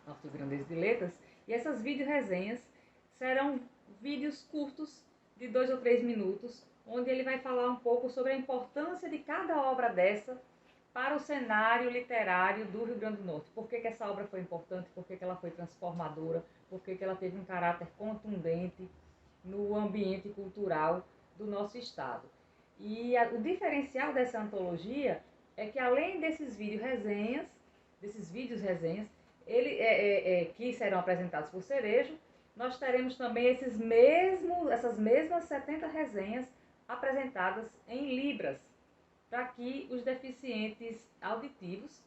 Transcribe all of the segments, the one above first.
Norte Grandense de Letras, e essas vídeo-resenhas serão vídeos curtos de 2 ou 3 minutos, onde ele vai falar um pouco sobre a importância de cada obra dessa para o cenário literário do Rio Grande do Norte. Por que essa obra foi importante, por que ela foi transformadora, por que ela teve um caráter contundente no ambiente cultural do nosso estado. E o diferencial dessa antologia é que, além desses vídeos-resenhas, que serão apresentados por Cerejo, nós teremos também essas mesmas 70 resenhas apresentadas em libras, para que os deficientes auditivos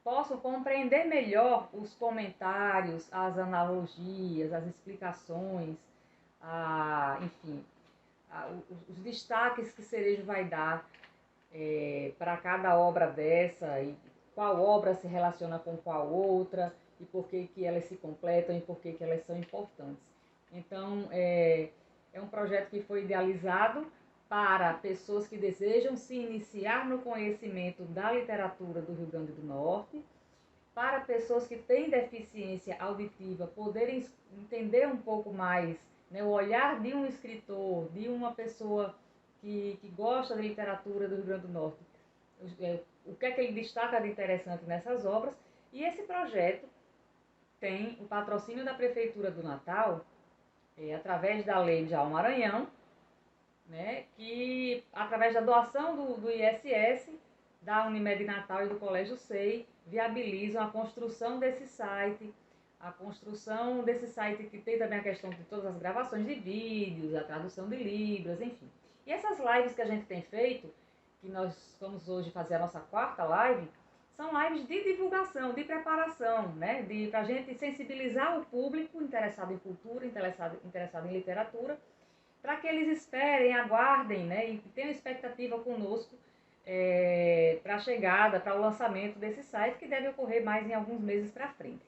possam compreender melhor os comentários, as analogias, as explicações, enfim, os destaques que Cerejo vai dar para cada obra dessa, e qual obra se relaciona com qual outra, e por que elas se completam e por que elas são importantes. Então, é um projeto que foi idealizado para pessoas que desejam se iniciar no conhecimento da literatura do Rio Grande do Norte, para pessoas que têm deficiência auditiva poderem entender um pouco mais, né, o olhar de um escritor, de uma pessoa que gosta da literatura do Rio Grande do Norte, o que é que ele destaca de interessante nessas obras. E esse projeto tem o patrocínio da Prefeitura do Natal, através da Lei de Maranhão, né, que através da doação do ISS, da Unimed Natal e do Colégio SEI, viabilizam a construção desse site, que tem também a questão de todas as gravações de vídeos, a tradução de libras, enfim. E essas lives que a gente tem feito, que nós vamos hoje fazer a nossa 4ª live, são lives de divulgação, de preparação, né, para a gente sensibilizar o público interessado em cultura, interessado em literatura, para que eles esperem, aguardem, né, e tenham expectativa conosco para a chegada, para o lançamento desse site, que deve ocorrer mais em alguns meses para frente.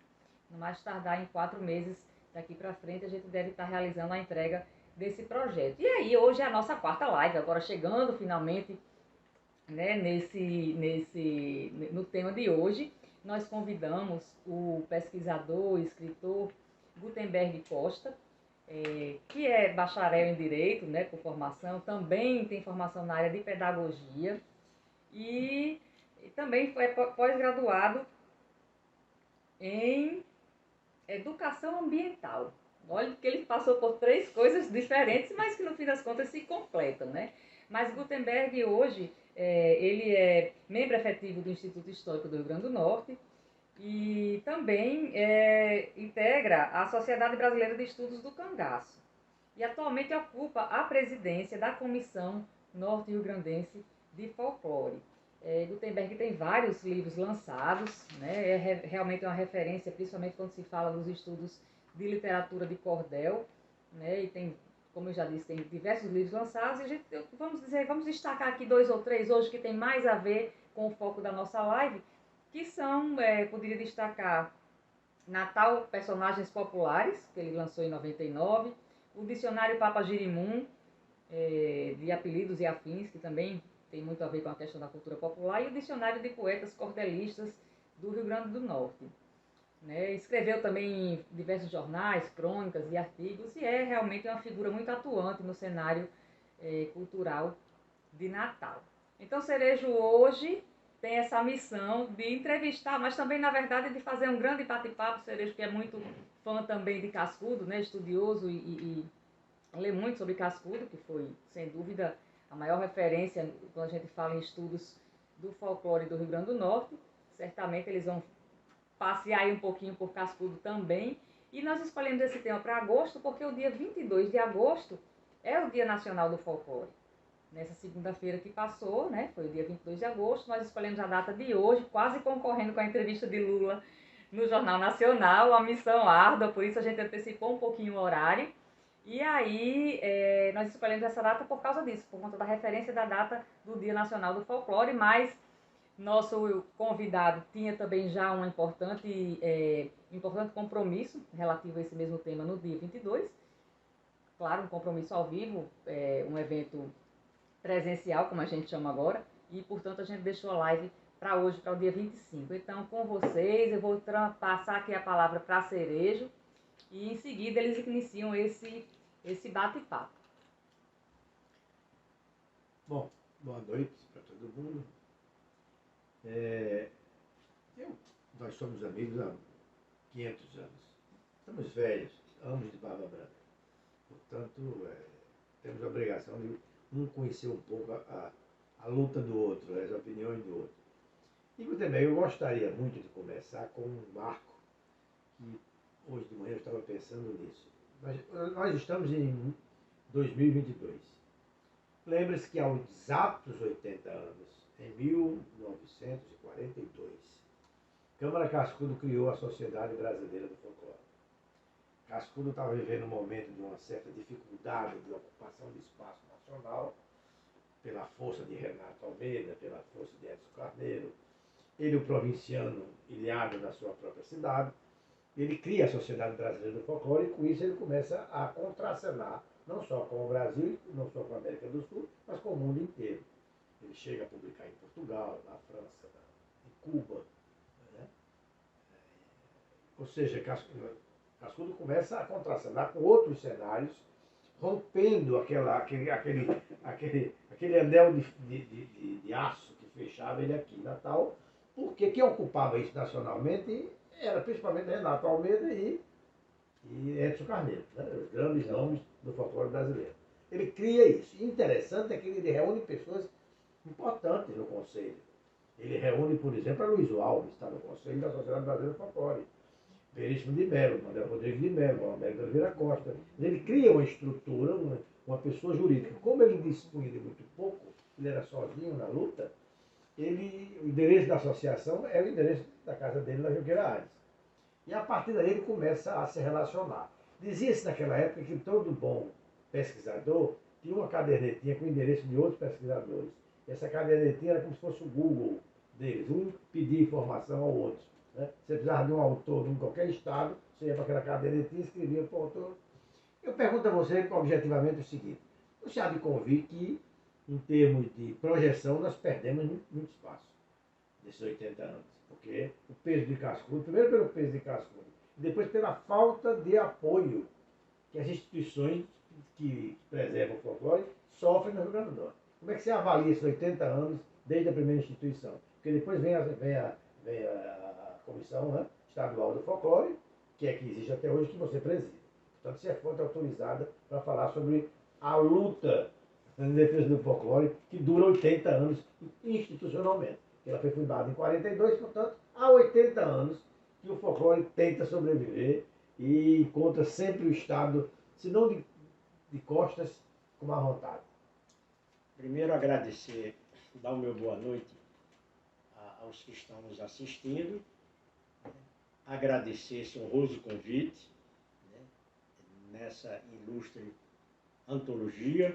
No mais tardar em 4 meses daqui para frente, a gente deve estar realizando a entrega desse projeto. E aí, hoje é a nossa 4ª live, agora chegando finalmente, né, no tema de hoje. Nós convidamos o pesquisador, escritor Gutenberg Costa, que é bacharel em Direito, né, por formação, também tem formação na área de Pedagogia e também foi pós-graduado em Educação Ambiental. Olha que ele passou por 3 coisas diferentes, mas que no fim das contas se completam, né? Mas Gutenberg hoje, ele é membro efetivo do Instituto Histórico do Rio Grande do Norte, e também integra a Sociedade Brasileira de Estudos do Cangaço. E atualmente ocupa a presidência da Comissão Norte-Rio-Grandense de Folclore. Gutenberg tem vários livros lançados, né? Realmente uma referência, principalmente quando se fala dos estudos de literatura de cordel, né? E tem, como eu já disse, tem diversos livros lançados, e vamos destacar aqui 2 ou 3 hoje que tem mais a ver com o foco da nossa live, que são, poderia destacar Natal, Personagens Populares, que ele lançou em 99, o Dicionário Papa Girimum, de Apelidos e Afins, que também tem muito a ver com a questão da cultura popular, e o Dicionário de Poetas Cordelistas do Rio Grande do Norte. Né? Escreveu também em diversos jornais, crônicas e artigos, e é realmente uma figura muito atuante no cenário cultural de Natal. Então, Cerejo hoje tem essa missão de entrevistar, mas também, na verdade, de fazer um grande bate-papo. Cerejo, que é muito fã também de Cascudo, né? Estudioso e lê muito sobre Cascudo, que foi, sem dúvida, a maior referência quando a gente fala em estudos do folclore do Rio Grande do Norte. Certamente eles vão passear aí um pouquinho por Cascudo também. E nós escolhemos esse tema para agosto, porque o dia 22 de agosto é o Dia Nacional do Folclore. Nessa segunda-feira que passou, né, foi o dia 22 de agosto, nós escolhemos a data de hoje, quase concorrendo com a entrevista de Lula no Jornal Nacional, uma missão árdua, por isso a gente antecipou um pouquinho o horário. E aí nós escolhemos essa data por causa disso, por conta da referência da data do Dia Nacional do Folclore, mas nosso convidado tinha também já um importante compromisso relativo a esse mesmo tema no dia 22. Claro, um compromisso ao vivo, um evento presencial, como a gente chama agora, e portanto a gente deixou a live para hoje, para o dia 25. Então, com vocês, eu vou passar aqui a palavra para Cerejo e em seguida eles iniciam esse bate-papo. Bom, boa noite para todo mundo. Nós somos amigos há 500 anos. Estamos velhos, anos de barba branca. Portanto, temos a obrigação de um conhecer um pouco a luta do outro, as opiniões do outro. E também eu gostaria muito de começar com um marco que hoje de manhã eu estava pensando nisso. Nós estamos em 2022. Lembre-se que há exatos 80 anos, em 1942, Câmara Cascudo criou a Sociedade Brasileira do Folclore. Cascudo estava vivendo um momento de uma certa dificuldade de ocupação de espaço nacional, pela força de Renato Almeida, pela força de Edson Carneiro. Ele, o provinciano, ilhado na sua própria cidade, ele cria a Sociedade Brasileira do Folclore e com isso ele começa a contracenar, não só com o Brasil, não só com a América do Sul, mas com o mundo inteiro. Ele chega a publicar em Portugal, na França, em Cuba. Né? Ou seja, Cascudo começa a contracenar com outros cenários, rompendo aquele anel de aço que fechava ele aqui em Natal, porque quem ocupava isso nacionalmente era principalmente Renato Almeida e Edson Carneiro, né? Os grandes nomes do folclore brasileiro. Ele cria isso. E interessante é que ele reúne pessoas importantes no Conselho. Ele reúne, por exemplo, a Luiz Alves, está no Conselho da Sociedade Brasileira do Folclore. Veríssimo de Mello, Manuel Rodrigues de Mello, Américo Oliveira Costa. Ele cria uma estrutura, uma pessoa jurídica. Como ele dispunha de muito pouco, ele era sozinho na luta, o endereço da associação é o endereço da casa dele na Junqueira Aires. E a partir daí ele começa a se relacionar. Dizia-se naquela época que todo bom pesquisador tinha uma cadernetinha com o endereço de outros pesquisadores. E essa cadernetinha era como se fosse o Google deles. Um pedia informação ao outro. Né? Você precisava de um autor em qualquer estado, você ia para aquela cadernetinha e escrevia para o autor. Eu pergunto a você objetivamente o seguinte: você há de convir que, em termos de projeção, nós perdemos muito espaço nesses 80 anos. Porque o peso de Cascudo, primeiro pelo peso de Cascudo, e depois pela falta de apoio que as instituições que preservam o folclore sofrem no Rio Grande do Norte. Como é que você avalia esses 80 anos desde a primeira instituição? Porque depois vem a Comissão, né, Estadual do Folclore, que existe até hoje, que você preside. Portanto, você é fonte autorizada para falar sobre a luta em defesa do folclore, que dura 80 anos institucionalmente. Ela foi fundada em 42, portanto, há 80 anos que o folclore tenta sobreviver e encontra sempre o Estado, se não de costas, com má vontade. Primeiro, agradecer, dar o meu boa noite aos que estão nos assistindo, agradecer esse honroso convite, né, nessa ilustre antologia,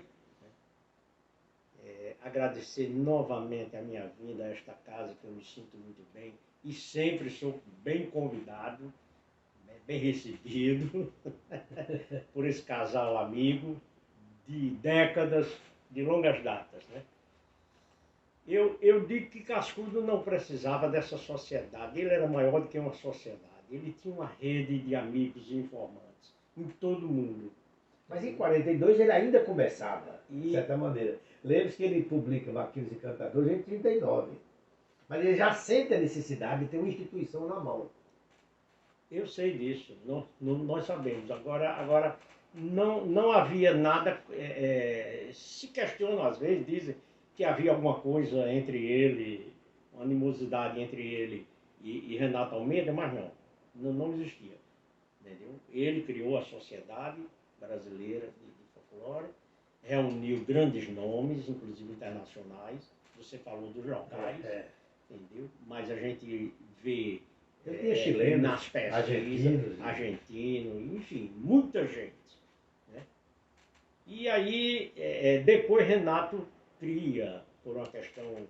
agradecer novamente a minha vinda a esta casa, que eu me sinto muito bem e sempre sou bem convidado, né, bem recebido por esse casal amigo de décadas, de longas datas. Né? Eu digo que Cascudo não precisava dessa sociedade, ele era maior do que uma sociedade, ele tinha uma rede de amigos e informantes em todo o mundo. Mas em 42 ele ainda começava, de certa maneira. Lembre-se que ele publica Vaqueiros e Cantadores em 39. Mas ele já sente a necessidade de ter uma instituição na mão. Eu sei disso, nós sabemos. Agora não havia nada, se questionam às vezes, dizem que havia alguma coisa entre ele, uma animosidade entre ele e Renato Almeida, mas não existia. Entendeu? Ele criou a Sociedade Brasileira de Folclore, reuniu grandes nomes, inclusive internacionais. Você falou dos locais, entendeu? Mas a gente vê chilenos, nas pesquisas, argentinos, enfim, muita gente. Né? E aí, depois Renato cria, por uma questão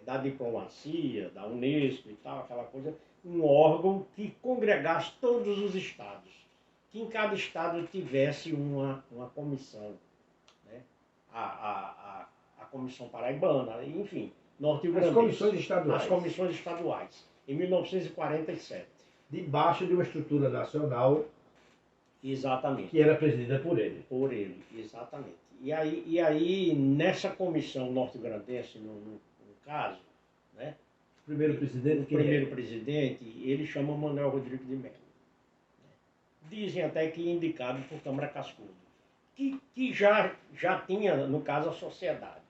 da diplomacia, da Unesco e tal, aquela coisa, um órgão que congregasse todos os estados, que em cada estado tivesse uma comissão, né? A Comissão Paraibana, enfim, norte-grandense. As comissões estaduais. As comissões estaduais, em 1947. Debaixo de uma estrutura nacional Exatamente. que era presidida por ele. Por ele, exatamente. E aí nessa comissão norte-grandense, no caso, né? O primeiro presidente, O primeiro presidente, ele chama Manuel Rodrigues de Mello. Dizem até que indicado por Câmara Cascudo, que já tinha, no caso, a sociedade.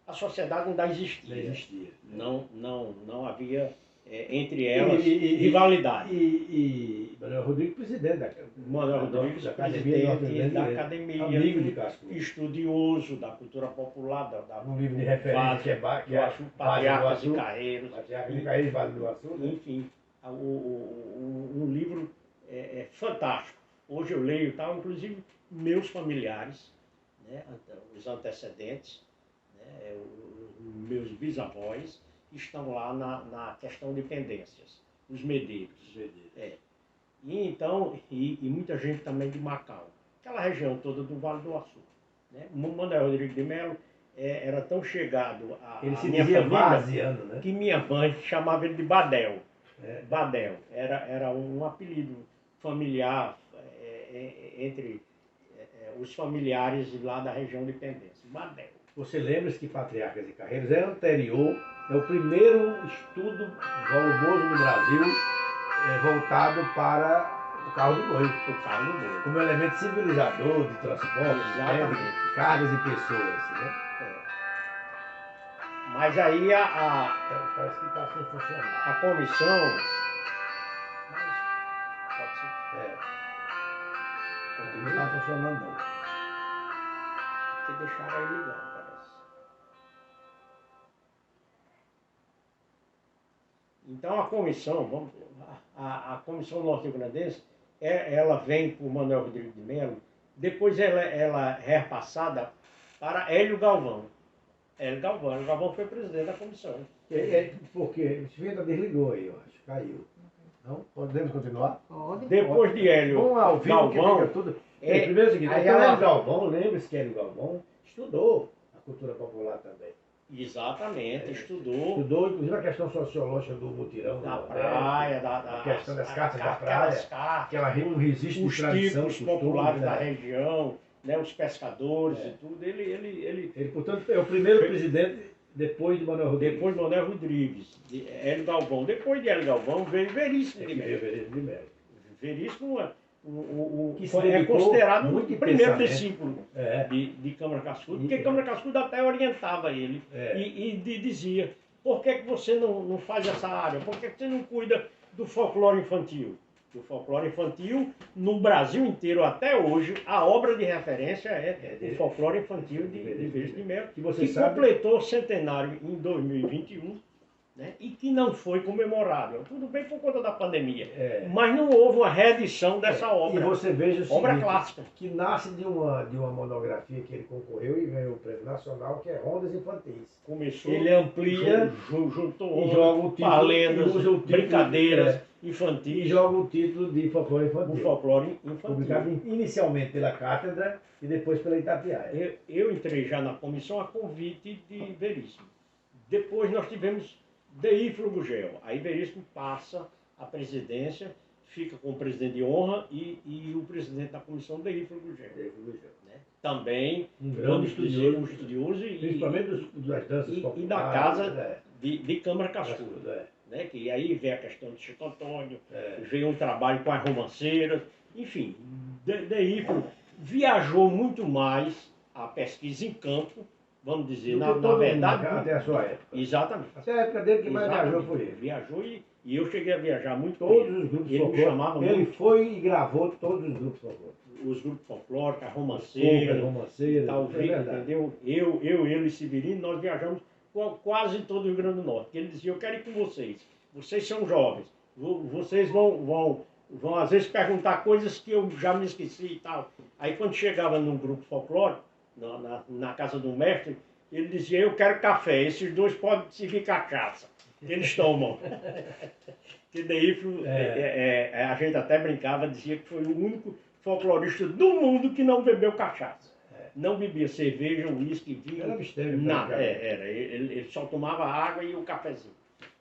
A sociedade ainda existia. Não existia. Não havia entre elas rivalidade. E Manuel Rodrigues, presidente da Manuel Rodrigues, da presidente da academia, amigo de Cascudo. estudioso da cultura popular, Um livro de referência que é Patriarcas e Carreiros. Patriarcas e Carreiros, Vale do Açu. Enfim, um livro fantástico. Hoje eu leio tal, inclusive meus familiares, né, os antecedentes, né, os meus bisavós, estão lá na questão de pendências, os Medeiros. E então, e muita gente também de Macau, aquela região toda do Vale do Açu. Né? Manuel Rodrigues de Mello era tão chegado à minha família vaziano, né? que minha mãe chamava ele de Badel. Badel era um apelido familiar entre os familiares lá da região de Pendência. Badel. Você lembra-se que Patriarcas e Carreiros é anterior, é o primeiro estudo volumoso no Brasil voltado para o carro do boi. O carro do boi. Como elemento civilizador de transporte, Exatamente. de cargas e pessoas. Né? Mas aí Parece que está sem funcionar. a comissão... Mas pode ser. Não está funcionando não. Que deixaram aí ligado, parece. Então a comissão, a comissão norte-grandense, ela vem por Manuel Rodrigues de Mello, depois ela é repassada para Hélio Galvão. Hélio Galvão foi presidente da comissão. Porque o Venda desligou aí, eu acho, caiu. Não? Podemos continuar? Pode. Depois de Hélio Vamos ao vivo, Galvão, que fica tudo. Primeiro é o seguinte, aí Hélio Galvão, lembre-se que Hélio Galvão estudou a cultura popular também. exatamente, estudou Estudou, inclusive, a questão sociológica do mutirão. da do praia, a questão das cartas da aquelas praia, cartas, um registro os de tradição, tipos costume, populares da né? região, né, os pescadores e tudo. Ele, portanto, é o primeiro presidente depois de Manuel Rodrigues. Depois de Manuel Rodrigues, de Hélio Galvão. Depois de Hélio Galvão veio Veríssimo de Mello. Veríssimo é considerado o primeiro discípulo de Câmara Cascudo, porque Câmara Cascudo até orientava ele e dizia: por que você não faz essa área? Por que você não cuida do folclore infantil? O folclore infantil, no Brasil inteiro até hoje, a obra de referência é o folclore infantil de Veríssimo de Mello, que completou o centenário em 2021, né, e que não foi comemorado. Tudo bem por conta da pandemia, mas não houve uma reedição dessa obra. E você veja o seguinte, obra clássica. Que nasce de uma monografia que ele concorreu e ganhou o prêmio nacional, que é Rondas Infantis. Começou, ele amplia, juntou e joga o título, lendas, usa o título, brincadeiras infantis. E joga o título de folclore infantil. O folclore infantil. Publicado inicialmente pela Cátedra e depois pela Itatiaia. Eu entrei já na comissão a convite de Veríssimo. Depois nós tivemos Deífilo Gugel. Aí Veríssimo passa a presidência, fica com o presidente de honra e o presidente da comissão, Deífilo Gugel. Né? Também um grande estudioso principalmente das danças populares. E da casa de Câmara Cascudo. Né? Que aí veio a questão de Chico Antônio, veio um trabalho com as romanceiras, enfim, Deífilo viajou muito mais a pesquisa em campo, vamos dizer, na verdade. Até a sua época. Exatamente. Até a época dele que mais viajou foi ele. Viajou e eu cheguei a viajar muito. Todos os grupos folclóricos. Ele foi e gravou todos os grupos folclóricos. Os grupos folclóricos, a romanceira, entendeu? Eu e Severino, nós viajamos quase todo o Rio Grande do Norte. Ele dizia: eu quero ir com vocês. Vocês são jovens. Vocês vão às vezes perguntar coisas que eu já me esqueci e tal. Aí quando chegava num grupo folclórico, na casa do mestre, ele dizia: eu quero café, esses dois podem servir cachaça. Eles tomam. Que daí a gente até brincava, dizia que foi o único folclorista do mundo que não bebeu cachaça. não bebia cerveja, uísque, vinho, Era abstêmio, nada. praticamente. Ele só tomava água e o cafezinho.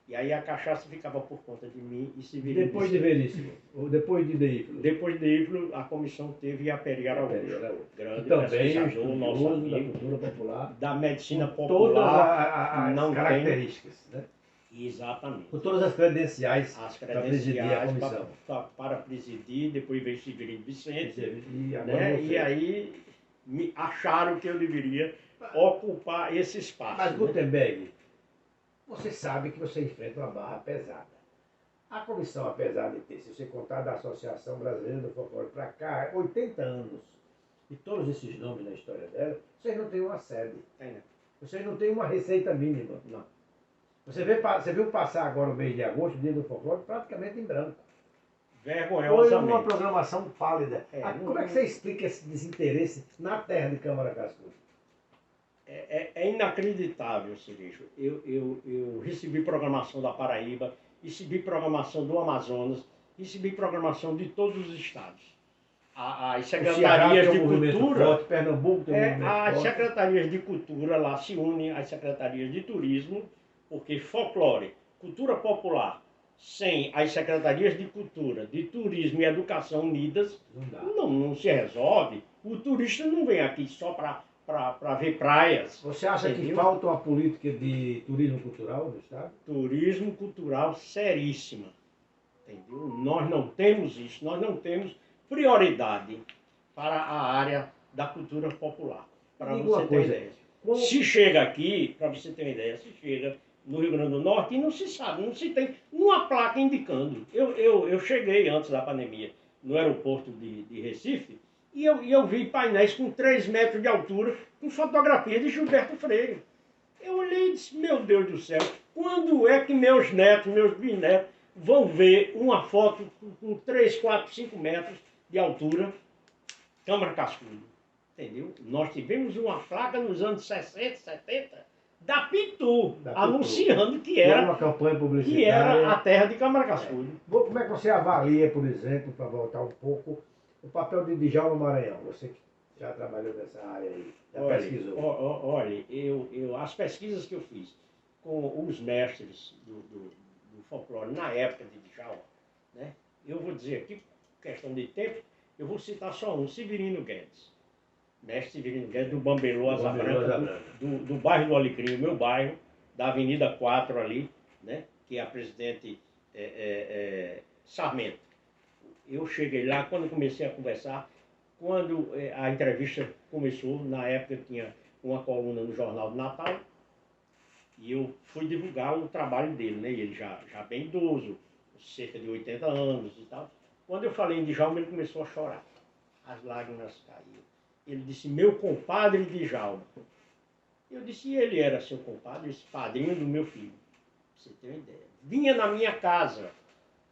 E aí a cachaça ficava por conta de mim e Severino. Depois de Veríssimo, ou depois de Deífilo. Depois de Ífilo, a comissão teve a Peri Araújo, grande Que também é pesquisador, nosso estudioso da amigo, cultura popular. da medicina Com todas popular. as não características, né? tem. Exatamente. Com todas as credenciais As para presidir a credenciais comissão. para presidir, depois veio Severino Vicente, E, agora né? você. E aí me acharam que eu deveria ocupar esse espaço. Mas, né? Gutenberg, você sabe que você enfrenta uma barra pesada. A comissão, apesar de ter, se você contar da Associação Brasileira do Folclore para cá, 80 anos, e todos esses nomes na história dela, vocês não têm uma sede. Tem, né? Vocês não têm uma receita mínima. Não. Você viu passar agora o mês de agosto, o dia do folclore, praticamente em branco. Foi Vergonhosamente. uma programação pálida. Não- Como é que você explica esse desinteresse na terra de Câmara Cascudo? É inacreditável, Cirício. Eu recebi programação da Paraíba, recebi programação do Amazonas, recebi programação de todos os estados. As O Ceará secretarias tem de um movimento cultura, forte, Pernambuco tem um movimento as forte. secretarias de cultura lá se unem às secretarias de turismo, porque folclore, cultura popular, sem as secretarias de cultura, de turismo e educação unidas, Não dá. não se resolve. O turista não vem aqui só para ver praias. Você acha que Entendeu? falta uma política de turismo cultural no Estado? Turismo cultural seríssima. Entendeu? Nós não temos isso, nós não temos prioridade para a área da cultura popular. Para Diga você uma ter coisa, ideia. como- Se chega aqui, para você ter uma ideia, se chega no Rio Grande do Norte e não se sabe, não se tem uma placa indicando. Eu cheguei antes da pandemia no aeroporto de Recife e eu vi painéis com 3 metros de altura com fotografia de Gilberto Freire. Eu olhei e disse, meu Deus do céu, quando é que meus netos, meus bisnetos vão ver uma foto com 3, 4, 5 metros de altura, Câmara Cascudo? Entendeu? Nós tivemos uma placa nos anos 60, 70, da Pitu, Da Pitu. anunciando que Era era, uma campanha que publicitária. era a terra de Câmara Cascudo. Como é que você avalia, por exemplo, para voltar um pouco, o papel de Djalma Maranhão? Você que já trabalhou nessa área aí, já pesquisou. Olha, as pesquisas que eu fiz com os mestres do folclore na época de Djalma, né, eu vou dizer aqui, questão de tempo, eu vou citar só um, Severino Guedes. Mestre Severino Guedes, do Bambelô Asa Branca, do bairro do Alecrim, o meu bairro, da Avenida 4 ali, né, que é a Presidente Sarmento. Eu cheguei lá, quando comecei a conversar, quando a entrevista começou, na época eu tinha uma coluna no Jornal do Natal, e eu fui divulgar o trabalho dele, né? E ele já bem idoso, cerca de 80 anos e tal. Quando eu falei em Djalma, ele começou a chorar. As lágrimas caíam. Ele disse, meu compadre Djalma. Eu disse, e ele era seu compadre, esse padrinho do meu filho. Pra você ter uma ideia. Vinha na minha casa.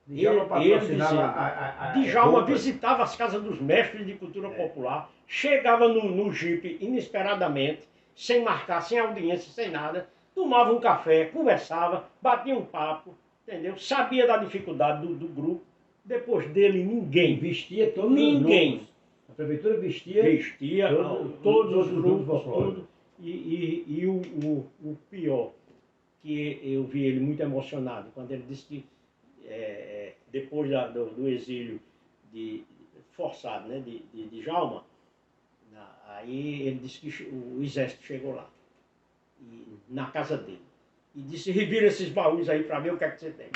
Djalma patrocinava Djalma roupas. visitava as casas dos mestres de cultura popular, chegava no Jeep inesperadamente, sem marcar, sem audiência, sem nada, tomava um café, conversava, batia um papo, entendeu? Sabia da dificuldade do grupo. Depois dele, ninguém. Vestia todos Ninguém. os grupos. A prefeitura vestia Todos os grupos, folclore. tudo. E o pior, que eu vi ele muito emocionado, quando ele disse que depois do exílio forçado, né, de Djalma, aí ele disse que o exército chegou lá, na casa dele, e disse, revira esses baús aí para mim, o que é que você tem?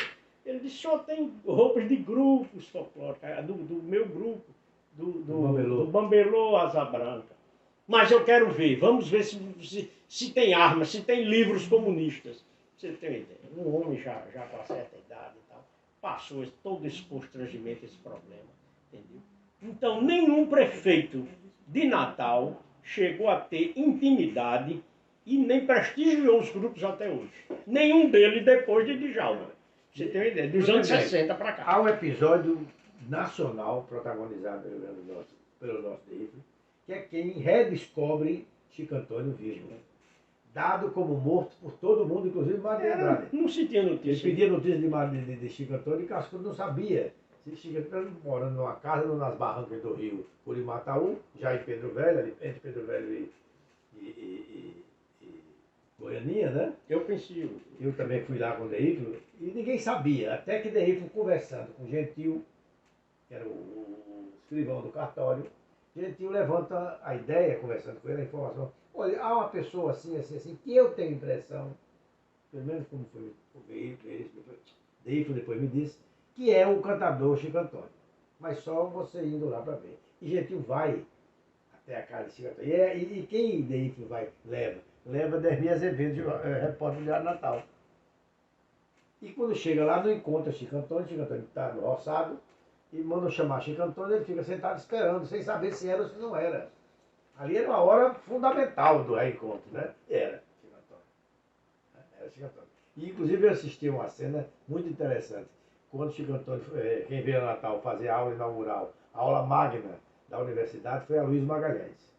Ele disse, só tem roupas de grupos folclóricos, do meu grupo, do Bambelô Asa Branca. Mas eu quero ver, vamos ver se tem armas, se tem livros comunistas. Você tem uma ideia, um homem já com uma certa idade e tal, passou todo esse constrangimento, esse problema, entendeu? Então, nenhum prefeito de Natal chegou a ter intimidade e nem prestigiou os grupos até hoje. Nenhum deles depois de Djalma. Você tem uma ideia, dos anos 60 para cá. Há um episódio nacional protagonizado pelo nosso Deífilo, que é quem redescobre Chico Antônio vivo. Dado como morto por todo mundo, inclusive Mário de Andrade. Não se tinha Ele notícia. pedia notícia de Chico Antônio e Cascudo não sabia Chico Antônio morando numa casa nas barrancas do rio Curimataú, já em Pedro Velho, ali entre Pedro Velho e Goianinha, né? Eu pensei. Eu também fui lá com o Deífilo e ninguém sabia, até que Deífilo conversando com Gentil, que era o escrivão do cartório, Gentil levanta a ideia, conversando com ele, a informação. Olha, há uma pessoa assim, assim, assim, que eu tenho impressão, pelo menos como foi o Deífilo depois me disse, que é o cantador Chico Antônio. Mas só você indo lá para ver. E Gentil vai até a casa de Chico Antônio. E quem Deífilo vai? Leva Dermi Azevedo, repórter do Diário Natal. E quando chega lá, não encontra Chico Antônio está no roçado, e manda chamar Chico Antônio, ele fica sentado esperando, sem saber se era ou se não era. Ali era uma hora fundamental do reencontro, né? Era Chico Antônio. Era Chico Antônio. E, inclusive, eu assisti uma cena muito interessante. Quando Chico Antônio, quem veio a Natal fazer a aula inaugural, a aula magna da universidade, foi a Luiz Magalhães,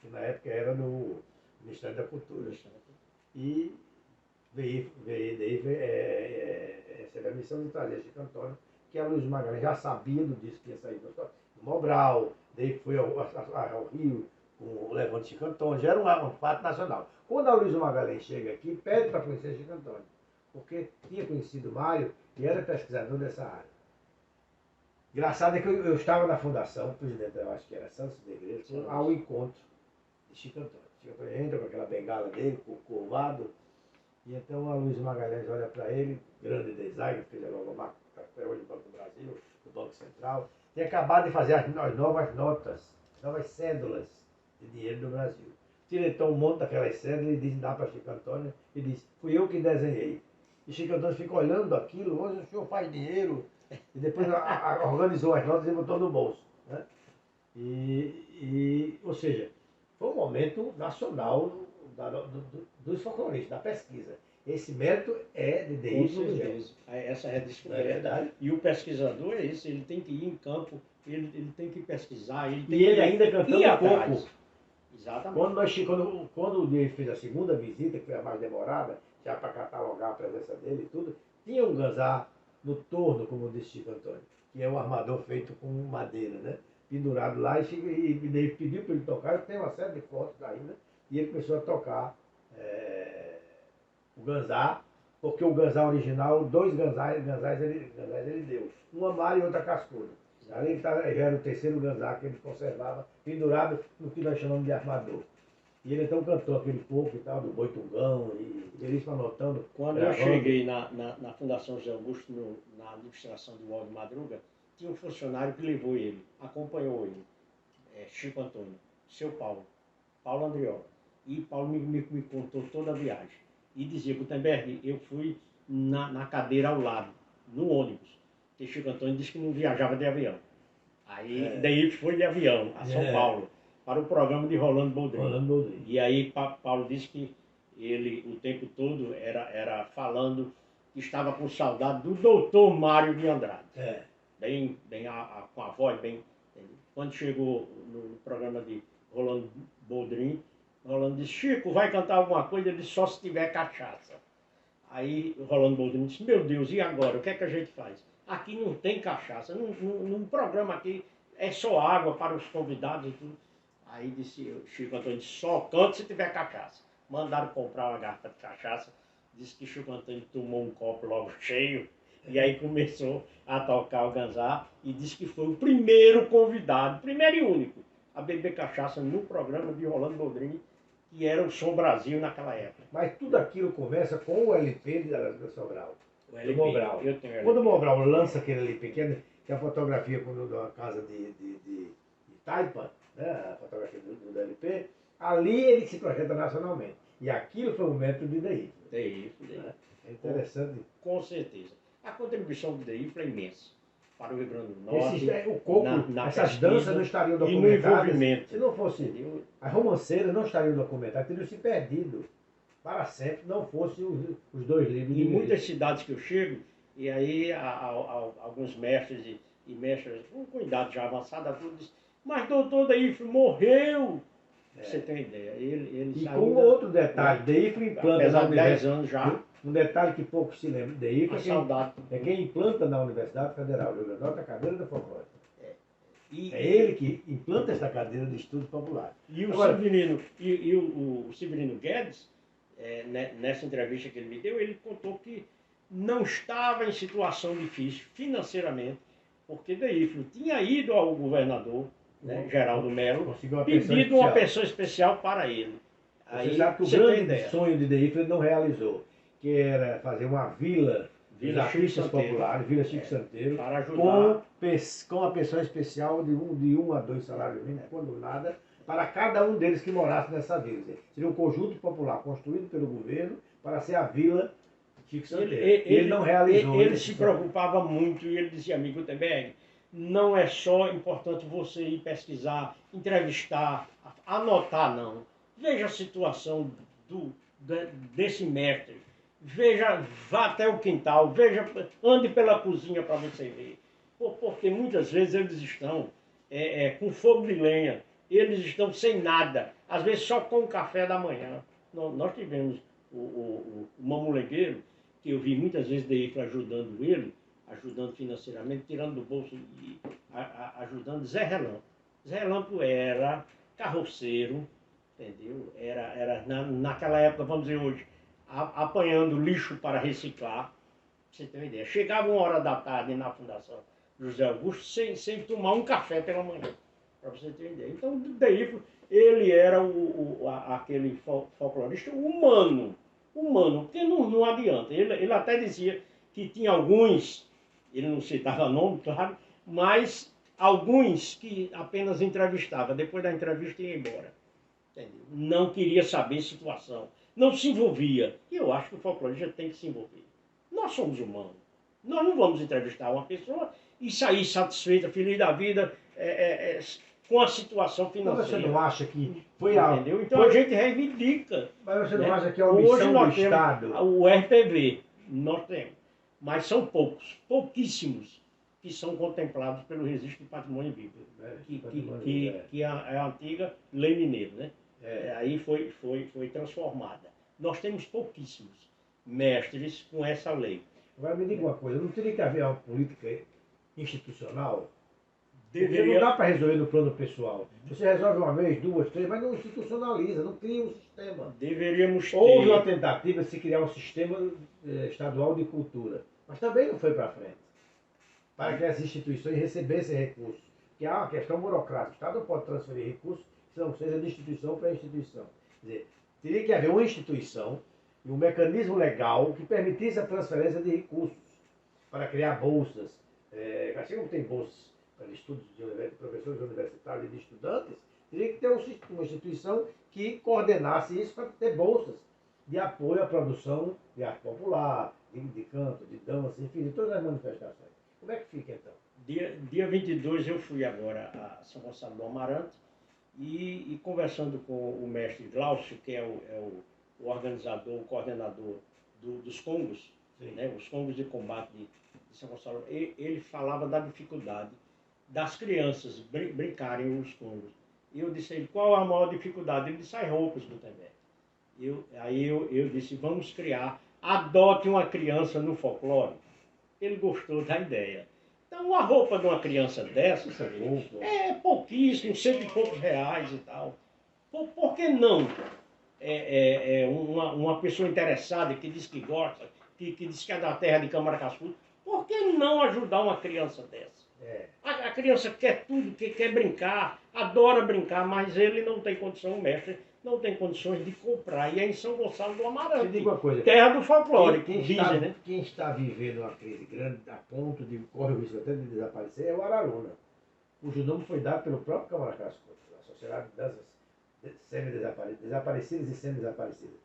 que na época era no Ministério da Cultura. E veio recebeu a missão de trazer Chico Antônio, que a Luiz Magalhães já sabia do disco que ia sair do Mobral, daí foi ao Rio com o levante Chico Antônio, já era um fato nacional. Quando a Luiz Magalhães chega aqui, pede para conhecer Chico Antônio, porque tinha conhecido o Mário e era pesquisador dessa área. Engraçado é que eu estava na fundação, o presidente, eu acho que era Santos da Igreja, ao encontro de Chico Antônio. Chico Antônio entra com aquela bengala dele, curvado, e então a Luiz Magalhães olha para ele, grande designer, que ele é logo até hoje no Banco do Brasil, no Banco Central, tem acabado de fazer as novas notas, novas cédulas de dinheiro do Brasil. Tira então um monte daquelas cédulas e diz, dá para Chico Antônio, e diz, fui eu que desenhei. E Chico Antônio fica olhando aquilo, hoje o senhor faz dinheiro, e depois organizou as notas e botou no bolso. Né? Ou seja, foi um momento nacional dos folcloristas, da pesquisa. Esse mérito é de Deífilo. Essa é a descoberta. É verdade. E o pesquisador é esse, ele tem que ir em campo, ele tem que pesquisar, ele tem E ele que ainda cantando ir atrás. pouco. Exatamente. Quando o Deífilo fez a segunda visita, que foi a mais demorada, já para catalogar a presença dele e tudo, tinha um ganzá no torno, como disse Chico Antônio, que é um armador feito com madeira, né? Pendurado lá, e Deífilo pediu para ele tocar, tem uma série de fotos ainda, e ele começou a tocar o ganzá, porque o ganzá original, dois ganzás ele deu, uma Mara e outra cascuda. Ali já era o terceiro ganzá que ele conservava, pendurado no que nós chamamos de armador. E ele então cantou aquele pouco e tal, do Boitungão, e ele está anotando. Quando eu cheguei na Fundação José Augusto, na administração do Waldo Madruga, tinha um funcionário que levou ele, acompanhou ele, Chico Antônio, seu Paulo Andriola. E Paulo me contou toda a viagem. E dizia, Gutenberg, eu fui na cadeira ao lado, no ônibus. E Chico Antônio disse que não viajava de avião. Aí daí foi de avião a São Paulo, para o programa de Rolando Boldrin. E aí Paulo disse que ele o tempo todo era falando que estava com saudade do doutor Mário de Andrade. Bem com a voz bem. Quando chegou no programa de Rolando Boldrin, Rolando disse, Chico, vai cantar alguma coisa? Ele disse, só se tiver cachaça. Aí o Rolando Boldrin disse, meu Deus, e agora? O que é que a gente faz? Aqui não tem cachaça, num programa aqui é só água para os convidados e tudo. Aí disse o Chico Antônio, só canta se tiver cachaça. Mandaram comprar uma garrafa de cachaça, disse que Chico Antônio tomou um copo logo cheio, e aí começou a tocar o ganzá, e disse que foi o primeiro convidado, primeiro e único, a beber cachaça no programa de Rolando Boldrin, que era o Som Brasil naquela época. Mas tudo aquilo começa com o LP da Sobral. O LP, Mobral. Quando o Mobral lança aquele LP, que é a fotografia da casa de Taipa, né, a fotografia do LP, ali ele se projeta nacionalmente. E aquilo foi um método de Deífilo. Né? É interessante. Com certeza. A contribuição do Deífilo é imensa para o Rio Grande do Norte. O coco, essas danças não estariam documentadas. E no envolvimento. Se não fosse, as romanceiras não estariam documentadas, teriam se perdido para sempre, não fossem os dois livros. Em muitas cidades que eu chego, e aí alguns mestres e mestras com idade já avançada, tudo dizem, mas doutor Deífilo morreu. Pra você ter uma ideia. Ele E saiu com outro detalhe, DEIFRA implanta apesar na de 10 universidade. anos já, Um detalhe que pouco se lembra, DEIFRA a saudade. é quem implanta na Universidade Federal de Rio Grande do Norte a cadeira da folclore. E, É ele que implanta essa cadeira de estudos populares. E o Agora, Severino, o Severino Guedes, nessa entrevista que ele me deu, ele contou que não estava em situação difícil financeiramente, porque DEIFRA tinha ido ao governador, né, Geraldo Melo, conseguiu uma pensão pedido uma especial. pensão especial para ele. Você sabe que o você tem grande ideia. sonho de DEIFRA ele não realizou, que era fazer uma vila dos Vila Chico artistas Santeiro. populares, Vila Chico Santeiro, Para ajudar. com a pensão especial de um a 2 salários mínimos, quando nada, para cada um deles que morasse nessa vila. Quer dizer, seria um conjunto popular construído pelo governo para ser a Vila Chico Santeiro. Ele não realizou. Ele se preocupava muito e ele dizia, amigo Gutenberg, não é só importante você ir pesquisar, entrevistar, anotar, não. Veja a situação desse mestre. Veja, vá até o quintal, veja, ande pela cozinha para você ver. Porque muitas vezes eles estão com fogo de lenha, eles estão sem nada, às vezes só com o café da manhã. Nós tivemos o mamulegueiro, que eu vi muitas vezes DEIFRA ajudando ele, ajudando financeiramente, tirando do bolso e ajudando Zé Relampo. Zé Relampo era carroceiro, entendeu? Era naquela época, vamos dizer hoje, apanhando lixo para reciclar. Pra você ter uma ideia. Chegava 1h da tarde na Fundação José Augusto sem tomar um café pela manhã. Para você ter uma ideia. Então, DEIFRA, ele era aquele folclorista humano, porque não adianta. Ele até dizia que tinha alguns, ele não citava nome, claro, mas alguns que apenas entrevistava, depois da entrevista ia embora. Entendeu? Não queria saber situação, não se envolvia. E eu acho que o folclorista tem que se envolver. Nós somos humanos. Nós não vamos entrevistar uma pessoa e sair satisfeita, feliz da vida, com a situação financeira. Mas você não acha que foi a... Entendeu? Então a gente reivindica. Mas você não né? acha que é a Hoje omissão do nós temos Estado... o RPV, nós temos. Mas são pouquíssimos, que são contemplados pelo Registro de Patrimônio Vivo, que é a antiga Lei Mineiro, né? Aí foi transformada. Nós temos pouquíssimos mestres com essa lei. Agora me diga uma coisa, não teria que haver uma política institucional? Porque Deveria... não dá para resolver no plano pessoal. Você resolve uma vez, duas, três, mas não institucionaliza, não cria um sistema. Deveríamos ter... Houve uma tentativa de se criar um sistema estadual de cultura, mas também não foi para frente. Para que as instituições recebessem recursos. Porque há uma questão burocrática. O Estado não pode transferir recursos se não seja de instituição para instituição. Quer dizer, teria que haver uma instituição e um mecanismo legal que permitisse a transferência de recursos para criar bolsas. Assim como tem bolsas para estudos de professores universitários e de estudantes, teria que ter uma instituição que coordenasse isso para ter bolsas de apoio à produção de arte popular, de canto, de dança, enfim, de todas as manifestações. Como é que fica então? Dia 22 eu fui agora a São Gonçalo do Amarante e conversando com o mestre Glaucio, que é o organizador, o coordenador dos Congos, né, os Congos de combate de São Gonçalo, ele falava da dificuldade das crianças brincarem os Congos. E eu disse a ele, qual a maior dificuldade? Ele disse, as roupas, Gutenberg. Aí eu disse, vamos criar, adote uma criança no folclore. Ele gostou da ideia. Então, a roupa de uma criança dessa é pouquíssimo, cento e poucos reais e tal. Por que não uma pessoa interessada que diz que gosta, que diz que é da terra de Camaracassu, por que não ajudar uma criança dessa? A criança quer tudo, quer brincar, adora brincar, mas ele não tem condição, o mestre não tem condições de comprar. E é em São Gonçalo do Amarante, diga uma coisa, terra do folclore, dizem, né? Quem está vivendo uma crise grande a ponto de corre o risco até de desaparecer é o Araruna, cujo nome foi dado pelo próprio Camaracassu, a Sociedade de Danças Desaparecidas e Semi-Desaparecidas.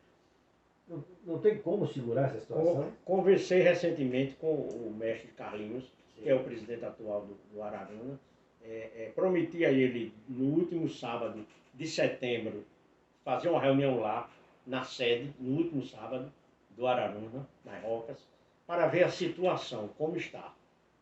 Não tem como segurar essa situação? Conversei recentemente com o mestre Carlinhos, que é o presidente atual do Araruna. Prometi a ele, no último sábado de setembro, fazer uma reunião lá, na sede, no último sábado, do Araruna, nas Rocas, para ver a situação, como está.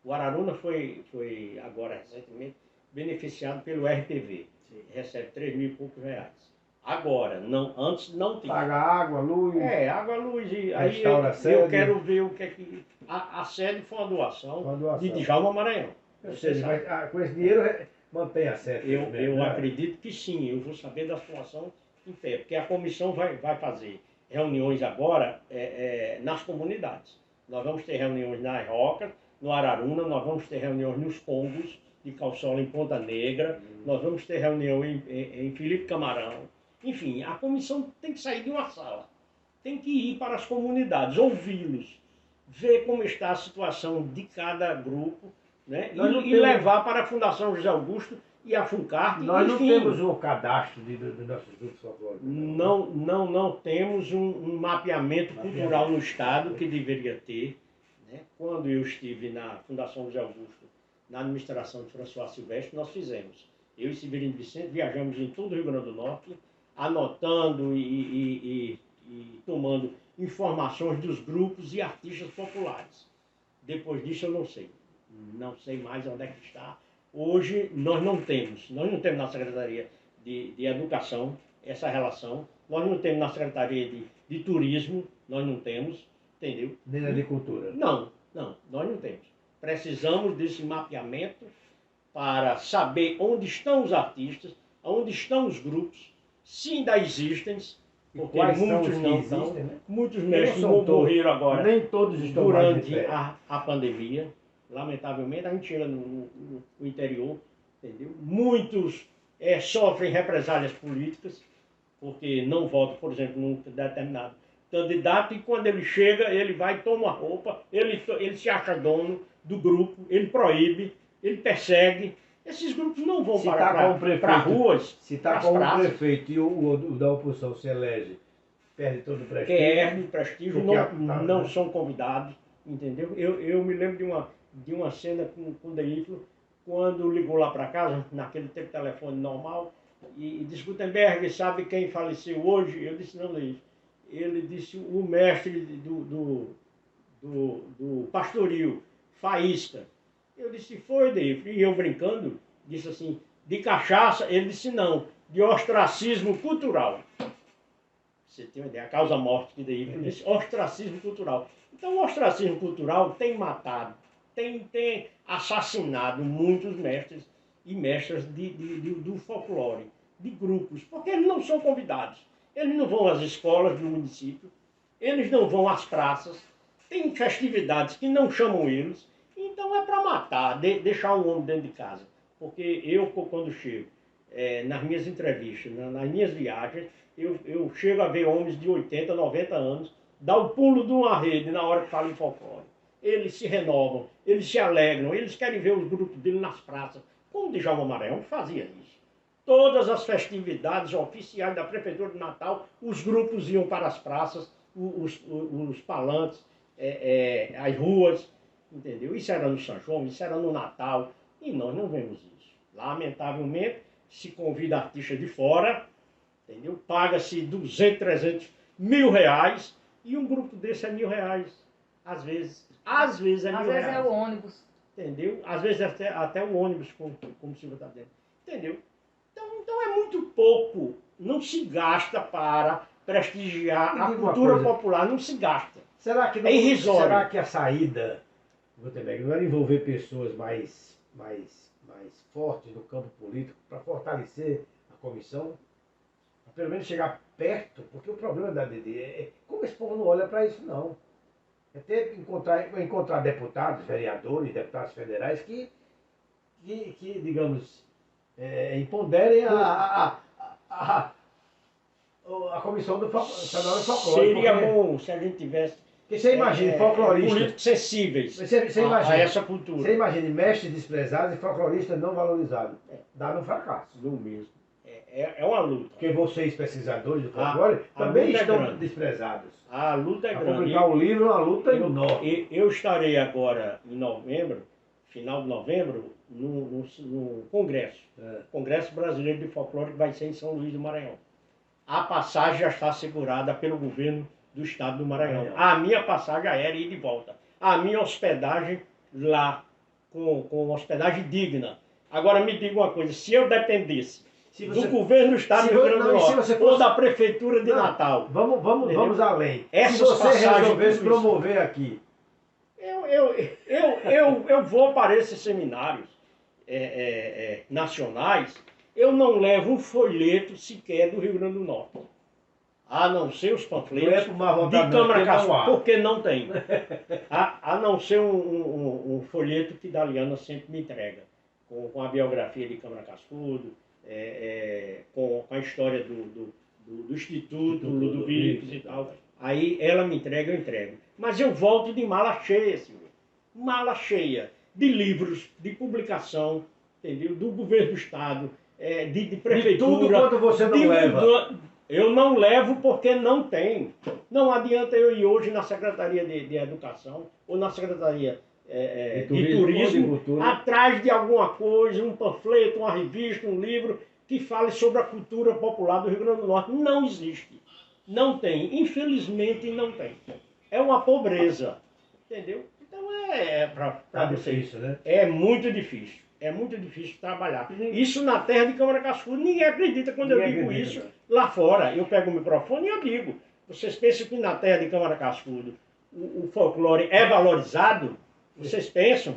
O Araruna foi agora, recentemente, beneficiado pelo RPV. Recebe 3 mil e poucos reais. Agora, não, antes não tinha. Paga água, luz. Água, luz, e aí Restaura a eu sede. quero ver o que é que... A sede foi uma doação, Uma doação. de Djalma Maranhão. Ou Você seja, sabe. mas com esse dinheiro mantém a sede. Eu acredito que sim, eu vou saber da situação em pé, porque a comissão vai fazer reuniões agora nas comunidades. Nós vamos ter reuniões nas Rocas, no Araruna, nós vamos ter reuniões nos Combos de Calçola em Ponta Negra, nós vamos ter reunião em Felipe Camarão. Enfim, a comissão tem que sair de uma sala, tem que ir para as comunidades, ouvi-los, ver como está a situação de cada grupo, né? E levar para a Fundação José Augusto e a FUNCART. Nós enfim, não temos um cadastro dos nossos grupos folclóricos. não temos um mapeamento cultural no Estado que deveria ter. Né? Quando eu estive na Fundação José Augusto, na administração de François Silvestre, nós fizemos. Eu e Severino Vicente viajamos em todo o Rio Grande do Norte, anotando e tomando informações dos grupos e artistas populares. Depois disso eu não sei. Não sei mais onde é que está. Hoje nós não temos na Secretaria de Educação essa relação, nós não temos na Secretaria de Turismo, nós não temos, entendeu? Nem na de cultura. Não, nós não temos. Precisamos desse mapeamento para saber onde estão os artistas, onde estão os grupos, se ainda existem, porque muitos não estão, né? Muitos mestres morreram agora. Nem todos estão durante a pandemia. Lamentavelmente, a gente chega no interior, entendeu? Muitos sofrem represálias políticas, porque não votam, por exemplo, num determinado candidato, e quando ele chega, ele vai, toma roupa, ele se acha dono do grupo, ele proíbe, ele persegue. Esses grupos não vão para ruas. Se está com o prefeito e o da oposição se elege, perde todo o prestígio. Perde o prestígio, não são convidados, entendeu? Eu me lembro de uma cena com o Deífilo, quando ligou lá para casa, naquele tempo telefone normal, e disse: Gutenberg, sabe quem faleceu hoje? Eu disse: não, Deífilo. Ele disse: o mestre do pastoril, Faísca. Eu disse: foi, Deífilo. E eu brincando, disse assim: de cachaça? Ele disse: não, de ostracismo cultural. Você tem uma ideia, a causa-morte que Deífilo disse: ostracismo cultural. Então o ostracismo cultural tem matado, tem assassinado muitos mestres e mestras do folclore, de grupos, porque eles não são convidados. Eles não vão às escolas do município, eles não vão às praças, tem festividades que não chamam eles, então é para matar, deixar o homem dentro de casa. Porque eu, quando chego, nas minhas entrevistas, nas minhas viagens, eu chego a ver homens de 80, 90 anos, dar o pulo de uma rede na hora que fala em folclore. Eles se renovam, eles se alegram, eles querem ver os grupos dele nas praças, como o Djalma Maranhão fazia isso. Todas as festividades oficiais da Prefeitura de Natal, os grupos iam para as praças, os palantes, as ruas, entendeu? Isso era no São João, isso era no Natal, e nós não vemos isso. Lamentavelmente, se convida artista de fora, entendeu? Paga-se 200, 300 mil reais, e um grupo desse é R$1.000. Às vezes é R$1.000. Às vezes é o ônibus. Entendeu? Às vezes até o ônibus, como o senhor está dizendo. Entendeu? Então é muito pouco. Não se gasta para prestigiar a cultura popular. Não se gasta. Será que não, é irrisório. Será que a saída, Gutenberg, não era envolver pessoas mais fortes no campo político para fortalecer a comissão? Pra pelo menos chegar perto? Porque o problema da DD é como esse povo não olha para isso, não. É ter encontrar deputados, vereadores, deputados federais que digamos, empoderem a comissão do Estadual de Folclore. Seria bom se a gente tivesse... Porque você imagina políticos sensíveis a essa cultura. Você imagina mestres desprezados e folcloristas não valorizados. Dá no fracasso. No mesmo. É uma luta. Porque vocês, pesquisadores de folclore, também estão desprezados. A luta é grande. Publicar um livro é uma luta enorme. Eu estarei agora em novembro, final de novembro, no Congresso. Congresso Brasileiro de Folclore, que vai ser em São Luís do Maranhão. A passagem já está assegurada pelo governo do estado do Maranhão. A minha passagem aérea e de volta. A minha hospedagem lá, com hospedagem digna. Agora me diga uma coisa, se eu dependesse, do governo do Estado do Rio Grande do Norte, ou da Prefeitura de Natal. Vamos além. Essas se você passagens, resolvesse tudo isso. promover aqui. Eu vou para esses seminários nacionais, eu não levo um folheto sequer do Rio Grande do Norte. A não ser os panfletos de Câmara Cascudo, porque não tem. A não ser um folheto que Daliana sempre me entrega, com a biografia de Câmara Cascudo, com a história do Instituto Ludovicos e tal. Aí ela me entrega, eu entrego. Mas eu volto de mala cheia, senhor. Mala cheia de livros, de publicação, entendeu? Do governo do Estado, de prefeitura. De tudo quanto você não leva. Eu não levo porque não tem. Não adianta eu ir hoje na Secretaria de Educação ou na Secretaria de Turismo atrás de alguma coisa, um panfleto, uma revista, um livro que fale sobre a cultura popular do Rio Grande do Norte. Não existe. Não tem. Infelizmente não tem. É uma pobreza. Entendeu? Então para vocês. Né? É muito difícil. É muito difícil trabalhar. Isso na terra de Câmara Cascudo, ninguém acredita quando eu digo isso lá fora. Eu pego o microfone e eu digo. Vocês pensam que na terra de Câmara Cascudo o folclore é valorizado? Vocês pensam?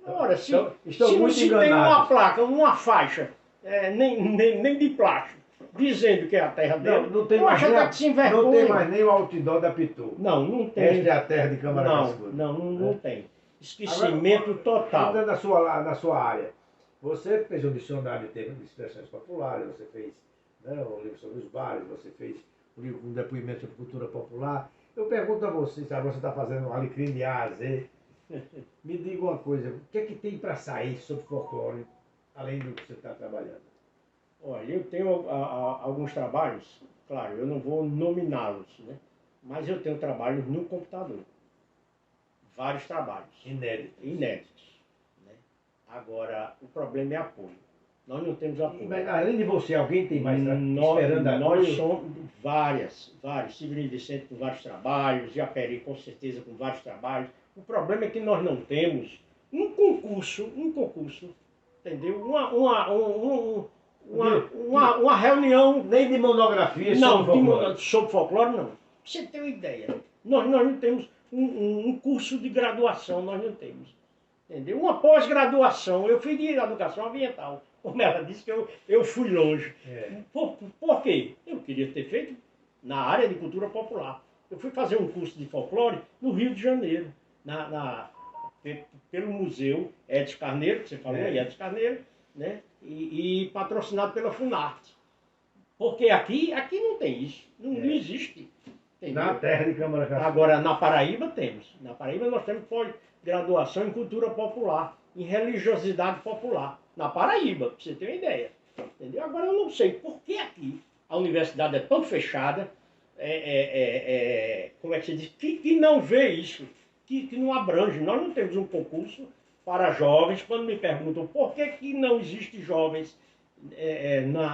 Ora, se tem uma placa, uma faixa, nem de plástico, dizendo que é a terra dele, não tem mais não tem mais nem o outdoor da Pitu. Não tem. Esta é a terra de Câmara Cascudo. Não tem. Esquecimento total. Na sua área, você fez um dicionário de termos de expressões populares, você fez um livro sobre os bares, você fez um depoimento sobre cultura popular. Eu pergunto a você, sabe, você está fazendo um alecrim de A a Z. Me diga uma coisa, o que é que tem para sair sobre folclore, além do que você está trabalhando? Olha, eu tenho alguns trabalhos, claro, eu não vou nominá-los, né? Mas eu tenho trabalhos no computador. Vários trabalhos. Inéditos. Né? Agora, o problema é apoio. Nós não temos apoio. Mas, além de você, alguém tem mais esperando apoio? Nós somos vários. Severino Vicente com vários trabalhos, Japeri com certeza com vários trabalhos. O problema é que nós não temos um concurso, entendeu? Uma reunião... Nem de monografia sobre folclore, não. Pra você ter uma ideia, nós não temos um curso de graduação, nós não temos. Entendeu? Uma pós-graduação. Eu fui de educação ambiental. Como ela disse que eu fui longe. Por quê? Eu queria ter feito na área de cultura popular. Eu fui fazer um curso de folclore no Rio de Janeiro, pelo Museu Edson Carneiro, que você falou, Edson Carneiro, né? E patrocinado pela Funarte. Porque aqui não tem isso, não existe. Entendeu? Na terra de Câmara Cascudo. Agora, na Paraíba temos. Na Paraíba nós temos pós-graduação em cultura popular, em religiosidade popular. Na Paraíba, para você ter uma ideia. Entendeu? Agora eu não sei por que aqui a universidade é tão fechada, como é que se diz, que não vê isso, que não abrange. Nós não temos um concurso para jovens. Quando me perguntam por que não existe jovens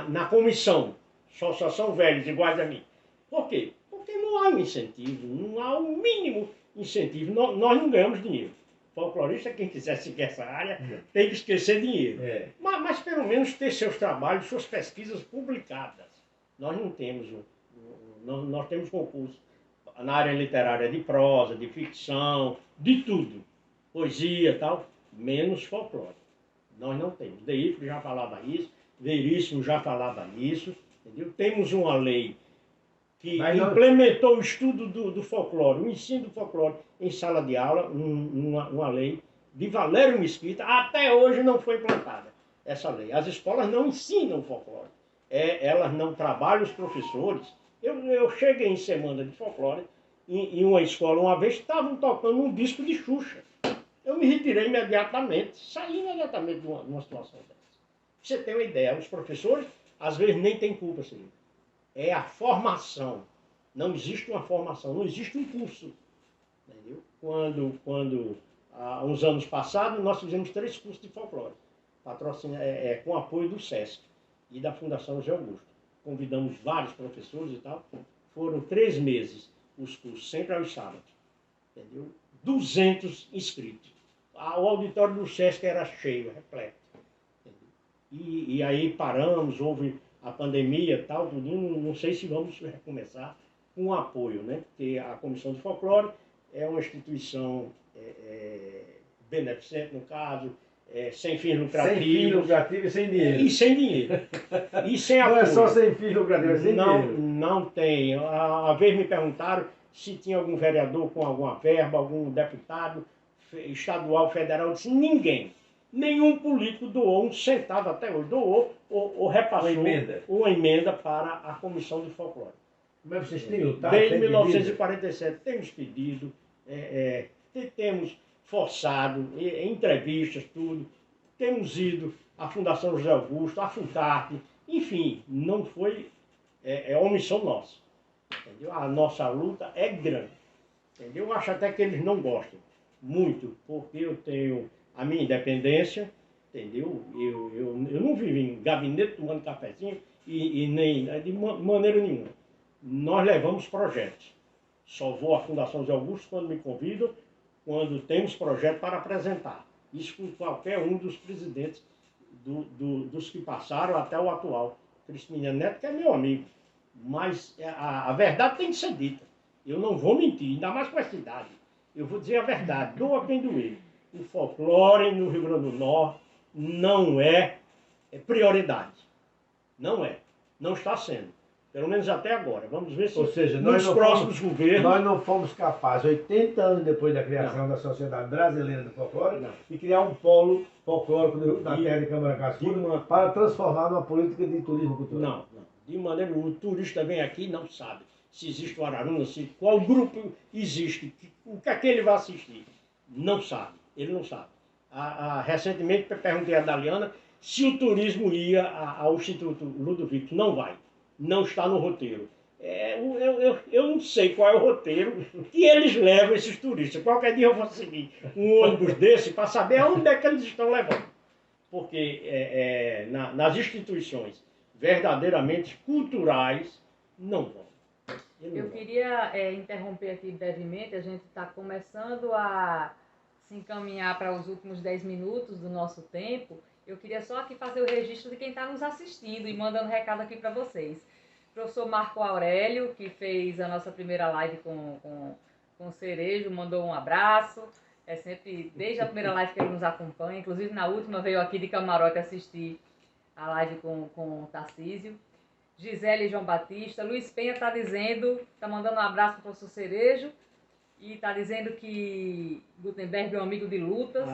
na comissão, só são velhos iguais a mim. Por quê? Porque não há um incentivo, não há um mínimo incentivo. Nós não ganhamos dinheiro. Folclorista, quem quiser seguir essa área, tem que esquecer dinheiro. Mas pelo menos ter seus trabalhos, suas pesquisas publicadas. Nós não temos, nós temos concurso na área literária de prosa, de ficção, de tudo. Poesia e tal, menos folclore. Nós não temos. Deifre já falava isso, Veríssimo já falava isso. Entendeu? Temos uma lei que implementou o estudo do folclore, o ensino do folclore em sala de aula, uma lei de Valério Mesquita, até hoje não foi implantada essa lei. As escolas não ensinam folclore, elas não trabalham os professores. Eu cheguei em semana de folclore, em uma escola uma vez, estavam tocando um disco de Xuxa. Eu me retirei imediatamente, saí imediatamente de uma situação dessa. Pra você ter uma ideia, os professores às vezes nem têm culpa, senhor. É a formação. Não existe uma formação, não existe um curso. Entendeu? Quando há uns anos passados, nós fizemos 3 cursos de folclore, com apoio do SESC e da Fundação José Augusto. Convidamos vários professores e tal. Foram 3 meses os cursos, sempre aos sábados. Entendeu? 200 inscritos. O auditório do SESC era cheio, repleto. Entendeu? e aí paramos, houve a pandemia e tal, tudo, não sei se vamos recomeçar com apoio, né? Porque a Comissão de Folclore é uma instituição beneficente, no caso, sem fins lucrativos. Sem fins lucrativos e sem dinheiro. E sem dinheiro. E sem Não apoio. é só sem fins lucrativos, é sem dinheiro. Não tem. Uma vez me perguntaram se tinha algum vereador com alguma verba, algum deputado estadual, federal. Eu disse, ninguém. Nenhum político doou um centavo até hoje. Doou ou repassou uma emenda para a Comissão de Folclore. Mas vocês têm lutado? Desde 1947 temos pedido, temos forçado, entrevistas, tudo. Temos ido à Fundação José Augusto, à FUNCARP, enfim, não foi omissão nossa. Entendeu? A nossa luta é grande. Entendeu? Eu acho até que eles não gostam muito, porque eu tenho a minha independência, entendeu? Eu não vivo em gabinete tomando cafezinho e nem de maneira nenhuma. Nós levamos projetos. Só vou à Fundação José Augusto quando me convidam, quando temos projeto para apresentar. Isso com qualquer um dos presidentes dos que passaram até o atual. Crispiniano Neto, que é meu amigo. Mas a verdade tem que ser dita. Eu não vou mentir, ainda mais com essa idade. Eu vou dizer a verdade, doa quem doer. O folclore no Rio Grande do Norte não é prioridade. Não é. Não está sendo. Pelo menos até agora. Vamos ver se nos próximos governos... Nós não fomos capazes, 80 anos depois da criação da Sociedade Brasileira do Folclore, de criar um polo folclórico na terra de Câmara Cascudo para transformar numa política de turismo cultural. Não. De maneira, o turista vem aqui e não sabe se existe o Araruna, qual grupo existe, o que é que ele vai assistir. Não sabe. Ele não sabe. Recentemente perguntei a Daliana se o turismo ia ao Instituto Ludovico. Não vai. Não está no roteiro. Eu não sei qual é o roteiro que eles levam esses turistas. Qualquer dia eu vou seguir um ônibus desse para saber aonde é que eles estão levando. Porque nas instituições verdadeiramente culturais não vão. Eu queria interromper aqui brevemente. A gente está começando a se encaminhar para os últimos 10 minutos do nosso tempo. Eu queria só aqui fazer o registro de quem está nos assistindo e mandando recado aqui para vocês. Professor Marco Aurélio, que fez a nossa primeira live com o Cerejo, mandou um abraço. É sempre, desde a primeira live que ele nos acompanha, inclusive na última veio aqui de camarote assistir a live com o Tarcísio. Gisele João Batista. Luiz Penha está mandando um abraço para o professor Cerejo e está dizendo que Gutenberg é um amigo de lutas.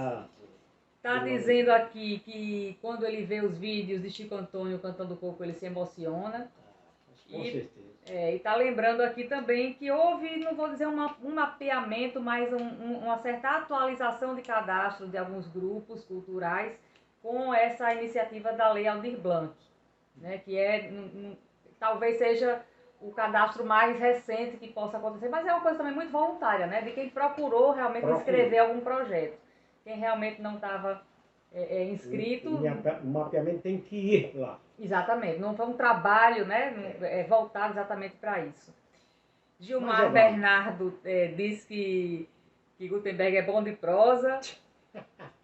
Está dizendo aqui que quando ele vê os vídeos de Chico Antônio cantando coco, ele se emociona. Com certeza. E está lembrando aqui também que houve, não vou dizer um mapeamento, mas uma certa atualização de cadastro de alguns grupos culturais com essa iniciativa da Lei Aldir Blanc, né, que talvez seja o cadastro mais recente que possa acontecer, mas é uma coisa também muito voluntária, né, de quem procurou realmente inscrever algum projeto. Quem realmente não estava inscrito... O mapeamento tem que ir lá. Exatamente. Não foi um trabalho, né, voltado exatamente para isso. Gilmar Bernardo diz que Gutenberg é bom de prosa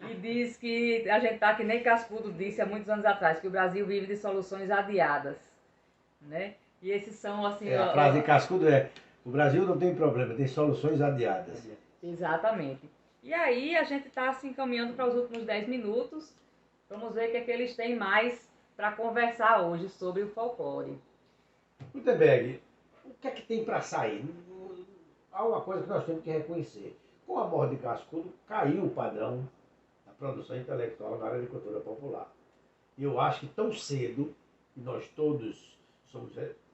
e diz que a gente está que nem Cascudo disse há muitos anos atrás, que o Brasil vive de soluções adiadas. Né? E esses são assim... a frase de Cascudo o Brasil não tem problema, tem soluções adiadas. Exatamente. E aí a gente está se encaminhando para os últimos 10 minutos. Vamos ver o que é que eles têm mais para conversar hoje sobre o folclore. Gutenberg, o que é que tem para sair? Há uma coisa que nós temos que reconhecer. Com a morte de Cascudo, caiu o padrão da produção intelectual na área de cultura popular. E eu acho que tão cedo, e nós todos somos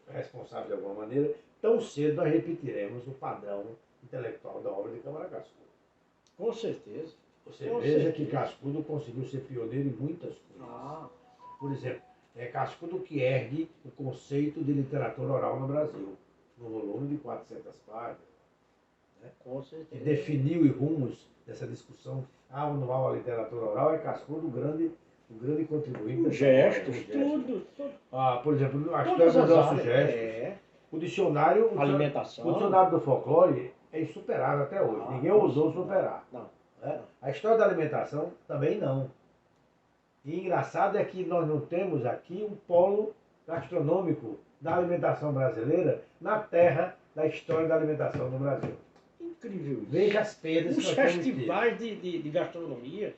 responsáveis de alguma maneira, tão cedo nós repetiremos o padrão intelectual da obra de Câmara Cascudo. Com certeza. Você veja que Cascudo conseguiu ser pioneiro em muitas coisas. Por exemplo, é Cascudo que ergue o conceito de literatura oral no Brasil, no volume de 400 páginas. Né? Com certeza. Que definiu os rumos dessa discussão. Ou não há a literatura oral, é Cascudo o grande contribuinte. Gestos, tudo. Por exemplo, a história dos nossos gestos. O dicionário... Alimentação. O dicionário do folclore é insuperável até hoje. Ninguém ousou superar. Não. Né? A história da alimentação também não. E engraçado é que nós não temos aqui um polo gastronômico da alimentação brasileira na terra da história da alimentação no Brasil. Incrível isso. Veja as perdas Os que nós temos tido. festivais de gastronomia.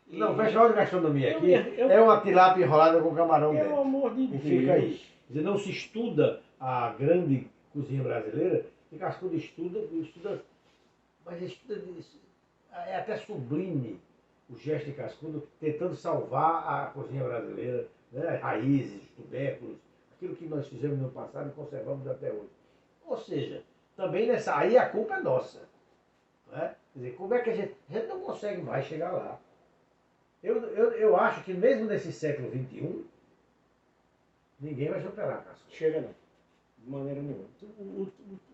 Não, o festival de gastronomia aqui eu- é uma tilápia enrolada com camarão Pelo dentro. amor de E Deus. fica aí. Quer dizer, não se estuda a grande cozinha brasileira, e Cascudo estuda, mas estuda, é até sublime o gesto de Cascudo, tentando salvar a cozinha brasileira, né? Raízes, tubérculos, aquilo que nós fizemos no passado e conservamos até hoje. Ou seja, também nessa aí a culpa é nossa. Né? Quer dizer, como é que a gente não consegue mais chegar lá? Eu acho que mesmo nesse século XXI, ninguém vai superar Cascudo. Chega não, de maneira nenhuma.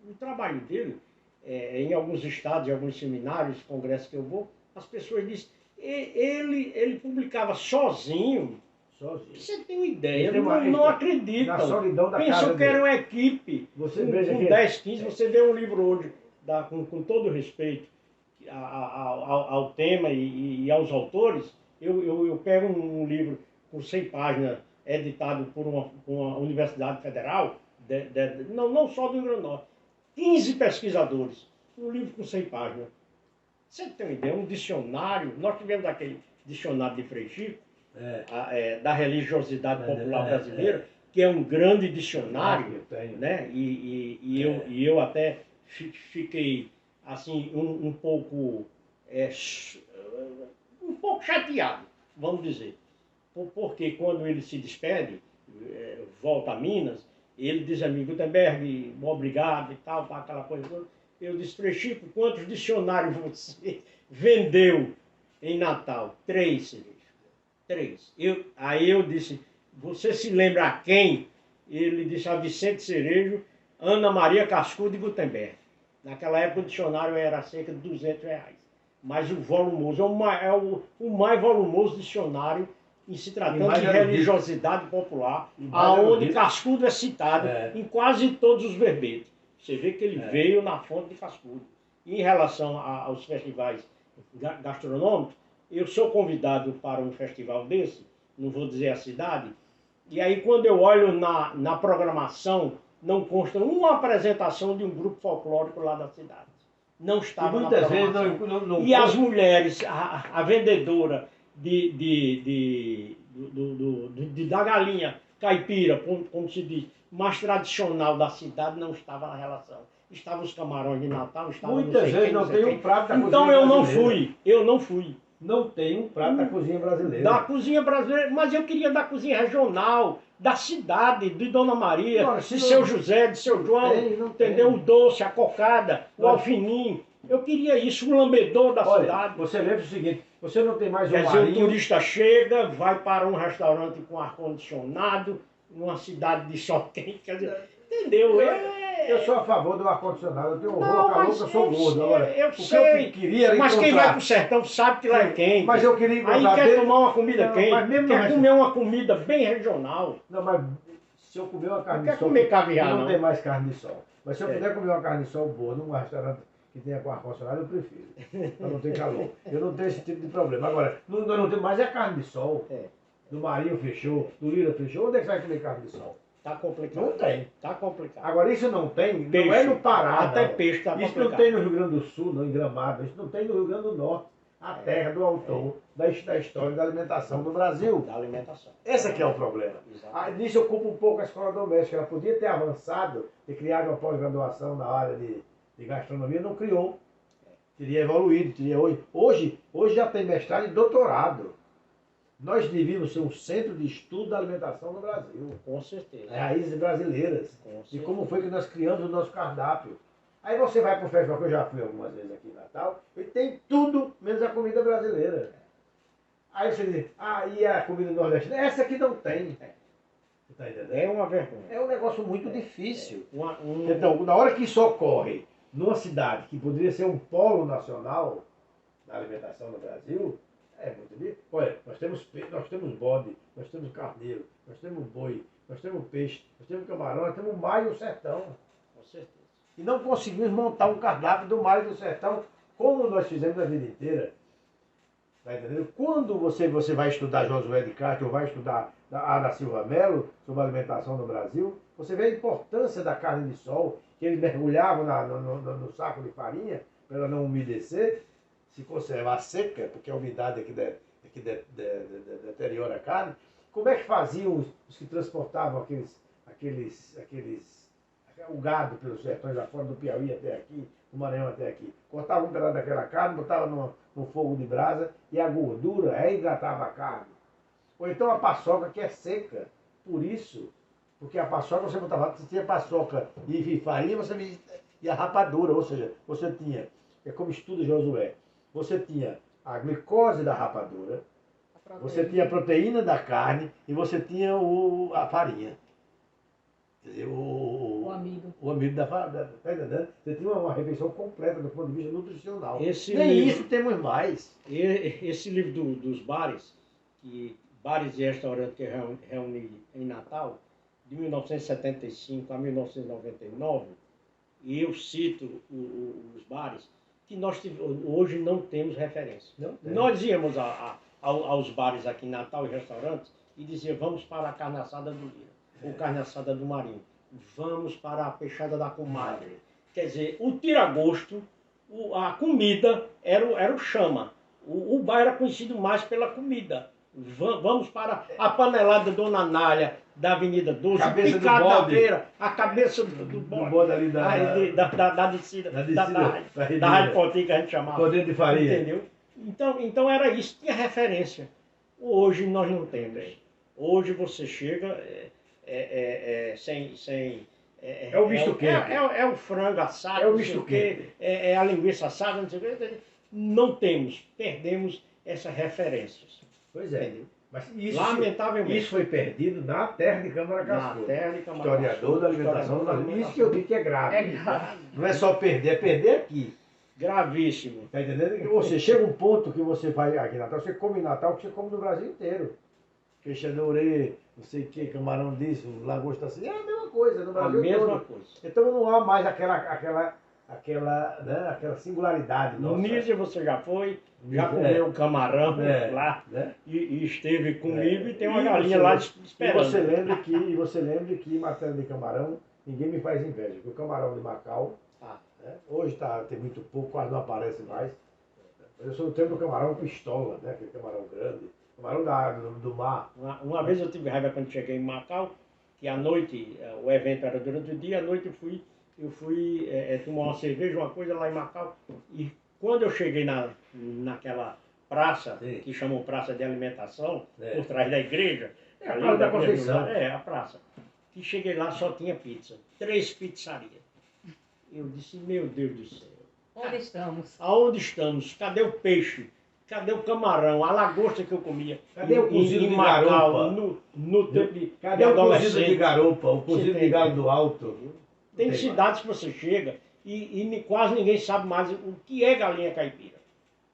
O trabalho dele, em alguns estados, em alguns seminários, congressos que eu vou, as pessoas dizem, ele publicava sozinho. Sozinho. Você tem uma ideia, Ele tem uma- não acreditam. Na solidão da casa Pensam que era dele. uma equipe. Você com veja que 10, 15, você vê um livro hoje, com todo respeito ao tema e aos autores, eu pego um livro com 100 páginas, editado por uma universidade federal, não só do Rio Grande do Norte, 15 pesquisadores, um livro com 100 páginas. Você tem uma ideia, um dicionário, nós tivemos aquele dicionário de Frei Chico, da religiosidade popular brasileira, que é um grande dicionário, eu tenho. né? Eu até fiquei assim um pouco chateado, vamos dizer, porque quando ele se despede, volta a Minas, ele diz a mim, Gutenberg, obrigado e tal, aquela coisa toda. Eu disse, Frei Chico, quantos dicionários você vendeu em Natal? 3, Cerejo. 3. Aí eu disse, você se lembra a quem? Ele disse a Vicente Cerejo, Ana Maria Cascudo e Gutenberg. Naquela época o dicionário era cerca de R$200. Mas o volumoso, é o mais volumoso dicionário em se tratando de religiosidade popular, aonde Cascudo é citado em quase todos os verbetes. Você vê que ele veio na fonte de Cascudo. E em relação aos festivais gastronômicos, eu sou convidado para um festival desse, não vou dizer a cidade, e aí quando eu olho na programação, não consta uma apresentação de um grupo folclórico lá da cidade. Não estava na programação. Muitas vezes não E as mulheres, a vendedora da galinha caipira, como se diz, mais tradicional da cidade, não estava na relação. Estavam os camarões de Natal, estavam muitas vezes não tem um prato da cozinha Então brasileira. eu não fui. Não tem um prato da cozinha brasileira. Da cozinha brasileira, mas eu queria da cozinha regional, da cidade, de Dona Maria, Agora, de Seu José, de Seu João, não entendeu? tem. O doce, a cocada, o alfinim. Eu queria isso, o lambedor da cidade. Você lembra o seguinte, você não tem mais um Quer dizer, o marinho... turista chega, vai para um restaurante com ar-condicionado, numa cidade de sol quente, quer dizer, entendeu? Eu sou a favor do ar-condicionado, eu tenho horror Não, ao calor, mas que eu sou gordo. sei, Agora, eu o que sei. eu queria era Mas quem vai encontrar... pro sertão sabe que lá é quente. Mas eu queria Aí encontrar... quer tomar uma comida Não, quente, mas mesmo quer no comer uma comida bem regional. Não, mas se eu comer uma carne Não de quer sol... comer caviar, não não. tem mais carne de sol. Mas se eu É. puder comer uma carne de sol boa num restaurante que tenha com ar-condicionado, eu prefiro. Para não ter calor. Eu não tenho esse tipo de problema. Agora, nós não temos mais carne de sol. É. Do Marinho fechou, do Lira fechou. Onde é que vai comer carne de sol? Tá complicado. Não tem. Tá complicado. Agora, isso não tem, Peixe. não é no Pará. Até não. peixe tá Isso complicado. não tem no Rio Grande do Sul, não, em Gramado. Isso não tem no Rio Grande do Norte. A terra do autor da história da alimentação do Brasil. Da alimentação. Esse aqui é o problema. Exato. Nisso eu culpo um pouco a escola doméstica. Ela podia ter avançado e criado uma pós-graduação na área de gastronomia, não criou. Teria evoluído, teria hoje já tem mestrado e doutorado. Nós devíamos ser um centro de estudo da alimentação no Brasil. Com certeza. Raízes brasileiras. Com E certeza. como foi que nós criamos o nosso cardápio. Aí você vai para o festival, que eu já fui algumas vezes aqui em Natal, e tem tudo menos a comida brasileira. Aí você diz, e a comida nordestina? Essa aqui não tem. Você está entendendo? É uma vergonha. É um negócio muito difícil. Um- Então, na hora que isso ocorre numa cidade que poderia ser um polo nacional da alimentação no Brasil, é muito difícil. Olha, nós temos bode, nós temos carneiro, nós temos boi, nós temos peixe, nós temos camarão, nós temos mar e o sertão. Com certeza. E não conseguimos montar um cardápio do mar e do sertão como nós fizemos a vida inteira. Tá entendendo? Quando você vai estudar Josué de Castro ou vai estudar a da Silva Mello sobre alimentação no Brasil, você vê a importância da carne de sol, que eles mergulhavam no saco de farinha para ela não umedecer, se conservar seca, porque a umidade deteriora a carne. Como é que faziam os que transportavam o gado pelos sertões lá fora, do Piauí até aqui, do Maranhão até aqui? Cortavam um pedaço daquela carne, botavam no fogo de brasa e a gordura reidratava a carne. Ou então a paçoca, que é seca. Por isso, porque a paçoca você tinha paçoca e farinha, e a rapadura, ou seja, você tinha, é como estuda Josué, você tinha a glicose da rapadura, você tinha a proteína da carne e você tinha a farinha. Quer dizer, O amido. O amido da farinha. Tá entendendo? Você tinha uma refeição completa do ponto de vista nutricional. Nem isso temos mais. Esse livro dos bares, bares e restaurantes que reúne em Natal, de 1975 a 1999, e eu cito os bares, que nós hoje não temos referência. Nós íamos aos bares aqui em Natal e restaurantes e dizia: vamos para a carne assada do Lira, ou carne assada do Marinho, vamos para a peixada da comadre. Quer dizer, o tira-gosto, a comida era o chama. O bar era conhecido mais pela comida. Vamos para a panelada Dona Nália, da Avenida 12, Picada-feira, a cabeça do bode ali da descida, da Rádio Potinha que a gente chamava. Poder de farinha. Entendeu? Então era isso, tinha referência. Hoje nós não temos. Hoje você chega sem... É o misto quente. É o frango assado, é o misto quente. É a linguiça assada, não sei o que. Não temos, perdemos essas referências. Pois é. Entendeu? Mas lamentavelmente. Isso foi perdido na terra de Câmara Cascudo. Na terra de Câmara Historiador da alimentação do Brasil. Isso que eu digo que é grave. É grave. Não é só perder, é perder aqui. Gravíssimo. Tá entendendo? Ou seja, chega um ponto que você vai aqui em Natal, você come em Natal que você come no Brasil inteiro. Peixe dourê, não sei o que, camarão disso, lagosta assim, é a mesma coisa no Brasil todo. A mesma coisa. Então não há mais aquela singularidade nossa. Nízia você já foi, já comeu camarão lá, e esteve comigo e tem uma galinha lá esperando. E você lembre que em matéria de camarão, ninguém me faz inveja, porque o camarão de Macau, hoje tem muito pouco, quase não aparece mais. Eu sou do tempo do camarão pistola, né? Aquele camarão grande, camarão do mar. Uma vez eu tive raiva quando cheguei em Macau, que à noite, o evento era durante o dia, à noite eu fui tomar uma cerveja, uma coisa lá em Macau, e quando eu cheguei naquela praça, que chamam Praça de Alimentação, por trás da igreja, a Praça da Conceição. A praça, que cheguei lá só tinha pizza, 3 pizzarias. Eu disse: meu Deus do céu. Onde estamos? Aonde estamos? Cadê o peixe? Cadê o camarão? A lagosta que eu comia? Cadê o cozido de garopa? No tempo de Cadê o cozido de garopa? O cozido de galo do alto? Tem cidades que você chega e quase ninguém sabe mais o que é galinha caipira.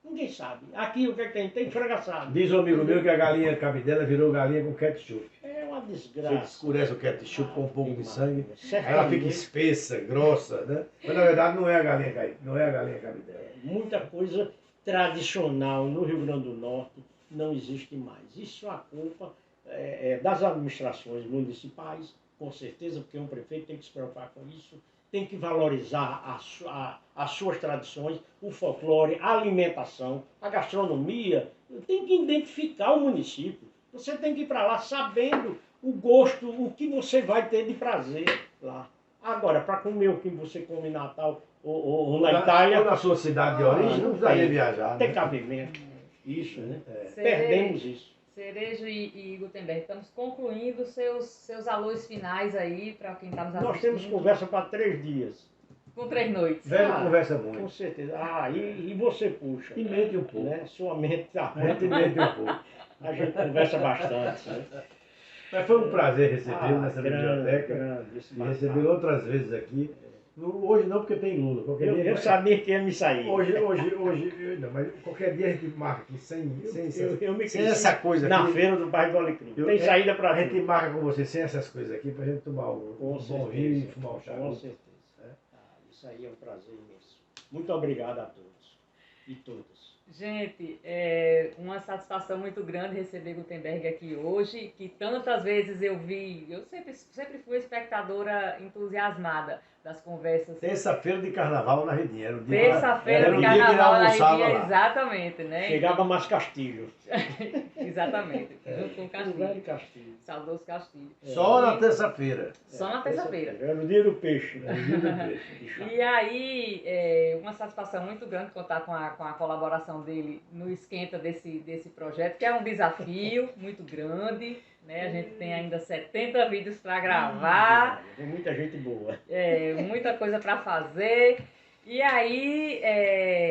Ninguém sabe. Aqui o que tem? Tem frango assado. Diz um amigo meu que a galinha cabidela virou galinha com ketchup. É uma Você desgraça. escurece o ketchup com um pouco de sangue, Certo. ela fica espessa, grossa, né? Mas na verdade não é a galinha caipira, não é a galinha cabidela. Muita coisa tradicional no Rio Grande do Norte não existe mais. Isso é a culpa das administrações municipais, com certeza, porque um prefeito tem que se preocupar com isso, tem que valorizar as suas tradições, o folclore, a alimentação, a gastronomia, tem que identificar o município. Você tem que ir para lá sabendo o gosto, o que você vai ter de prazer lá. Agora, para comer o que você come em Natal ou na Itália... Ou na sua cidade de origem, não precisaria viajar. Tem cabimento. Isso, né? Perdemos isso. Cerejo e Gutenberg, estamos concluindo seus alôs finais aí para quem está nos assistindo. Nós temos conversa para 3 dias. Com 3 noites. Velho conversa muito. Com certeza. E você puxa. E mente um pouco. Né? Sua mente está mente um pouco. A gente conversa bastante. Né? Mas foi um prazer recebê-lo nessa biblioteca. Grande, e recebê-lo outras vezes aqui. Hoje não, porque tem Lula. Eu sabia que ia me sair. Hoje não, mas qualquer dia a gente marca aqui sem essa coisa aqui. Na feira do bairro do Alecrim. Tem saída para a gente marca com você sem essas coisas aqui para a gente tomar um bom vinho e fumar um chá. Com certeza. Isso aí é um prazer imenso. Muito obrigado a todos e todas. Gente, é uma satisfação muito grande receber Gutenberg aqui hoje, que tantas vezes eu vi, eu sempre fui espectadora entusiasmada das conversas. Terça-feira de carnaval na Redinha. Era o dia Terça-feira era de o dia que ele carnaval na almoçava Redinha, lá. exatamente, né? Chegava mais Castilho. Exatamente, junto com o O velho Castilho, Castilho. saudoso Castilho. Só na terça-feira. Só na terça-feira. Era o dia do peixe. Era o dia do peixe. E aí, uma satisfação muito grande contar com a colaboração dele no esquenta desse projeto, que é um desafio muito grande, né? A gente tem ainda 70 vídeos para gravar, Tem muita gente boa. muita coisa para fazer. E aí,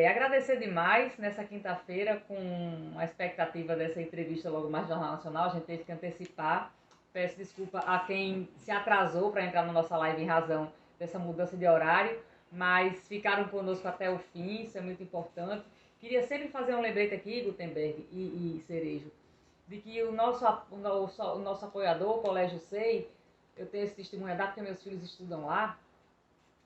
agradecer demais nessa quinta-feira com a expectativa dessa entrevista logo mais no Jornal Nacional, a gente teve que antecipar. Peço desculpa a quem se atrasou para entrar na nossa live em razão dessa mudança de horário, mas ficaram conosco até o fim, isso é muito importante. Queria sempre fazer um lembrete aqui, Gutenberg e Cerejo, de que o nosso apoiador, o Colégio SEI, eu tenho esse testemunho a dar porque meus filhos estudam lá,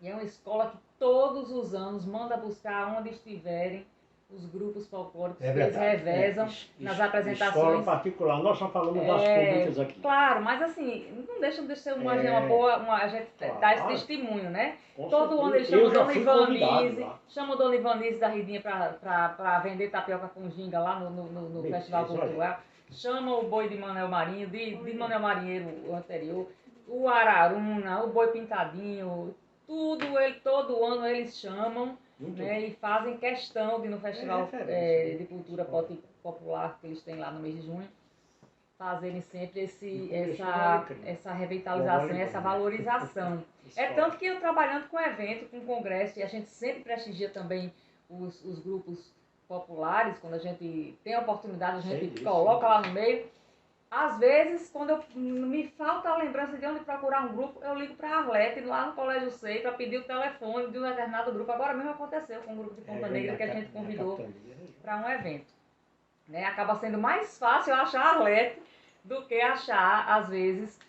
e é uma escola que todos os anos manda buscar onde estiverem os grupos folclóricos que eles revezam nas apresentações. Escola particular, nós só falamos das públicas aqui. Claro, mas assim, não deixa de ser uma boa, a gente dá esse testemunho, né? Todo ano eles chamam Dona Ivanise, chamam Dona Ivanise da Ridinha para vender tapioca com ginga lá no Festival Cultural. Chama o boi de Manuel Marinho, de Manuel Marinheiro anterior, o Araruna, o boi pintadinho, todo ano eles chamam. Né, e fazem questão de no Festival de Cultura Popular que eles têm lá no mês de junho, fazerem sempre essa revitalização, essa valorização. É tanto que eu trabalhando com evento, com congresso, e a gente sempre prestigia também os grupos populares, quando a gente tem a oportunidade, a gente coloca lá no meio. Às vezes, quando me falta a lembrança de onde procurar um grupo, eu ligo para a Arlete, lá no Colégio SEI, para pedir o telefone de um determinado grupo. Agora mesmo aconteceu com um grupo de Ponta Negra que a gente convidou para um evento. Né? Acaba sendo mais fácil achar a Arlete do que achar, às vezes,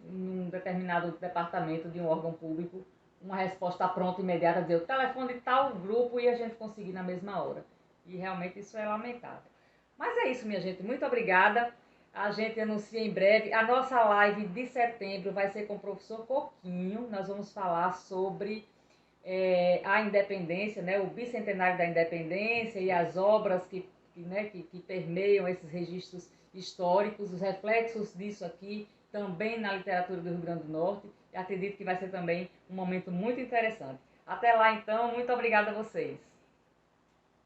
num determinado departamento de um órgão público, uma resposta pronta, imediata, dizer o telefone de tal grupo e a gente conseguir na mesma hora. E realmente isso é lamentável. Mas é isso, minha gente. Muito obrigada. A gente anuncia em breve. A nossa live de setembro vai ser com o professor Coquinho. Nós vamos falar sobre a independência, né? O bicentenário da independência e as obras que permeiam esses registros históricos, os reflexos disso aqui também na literatura do Rio Grande do Norte. E acredito que vai ser também um momento muito interessante. Até lá, então. Muito obrigada a vocês.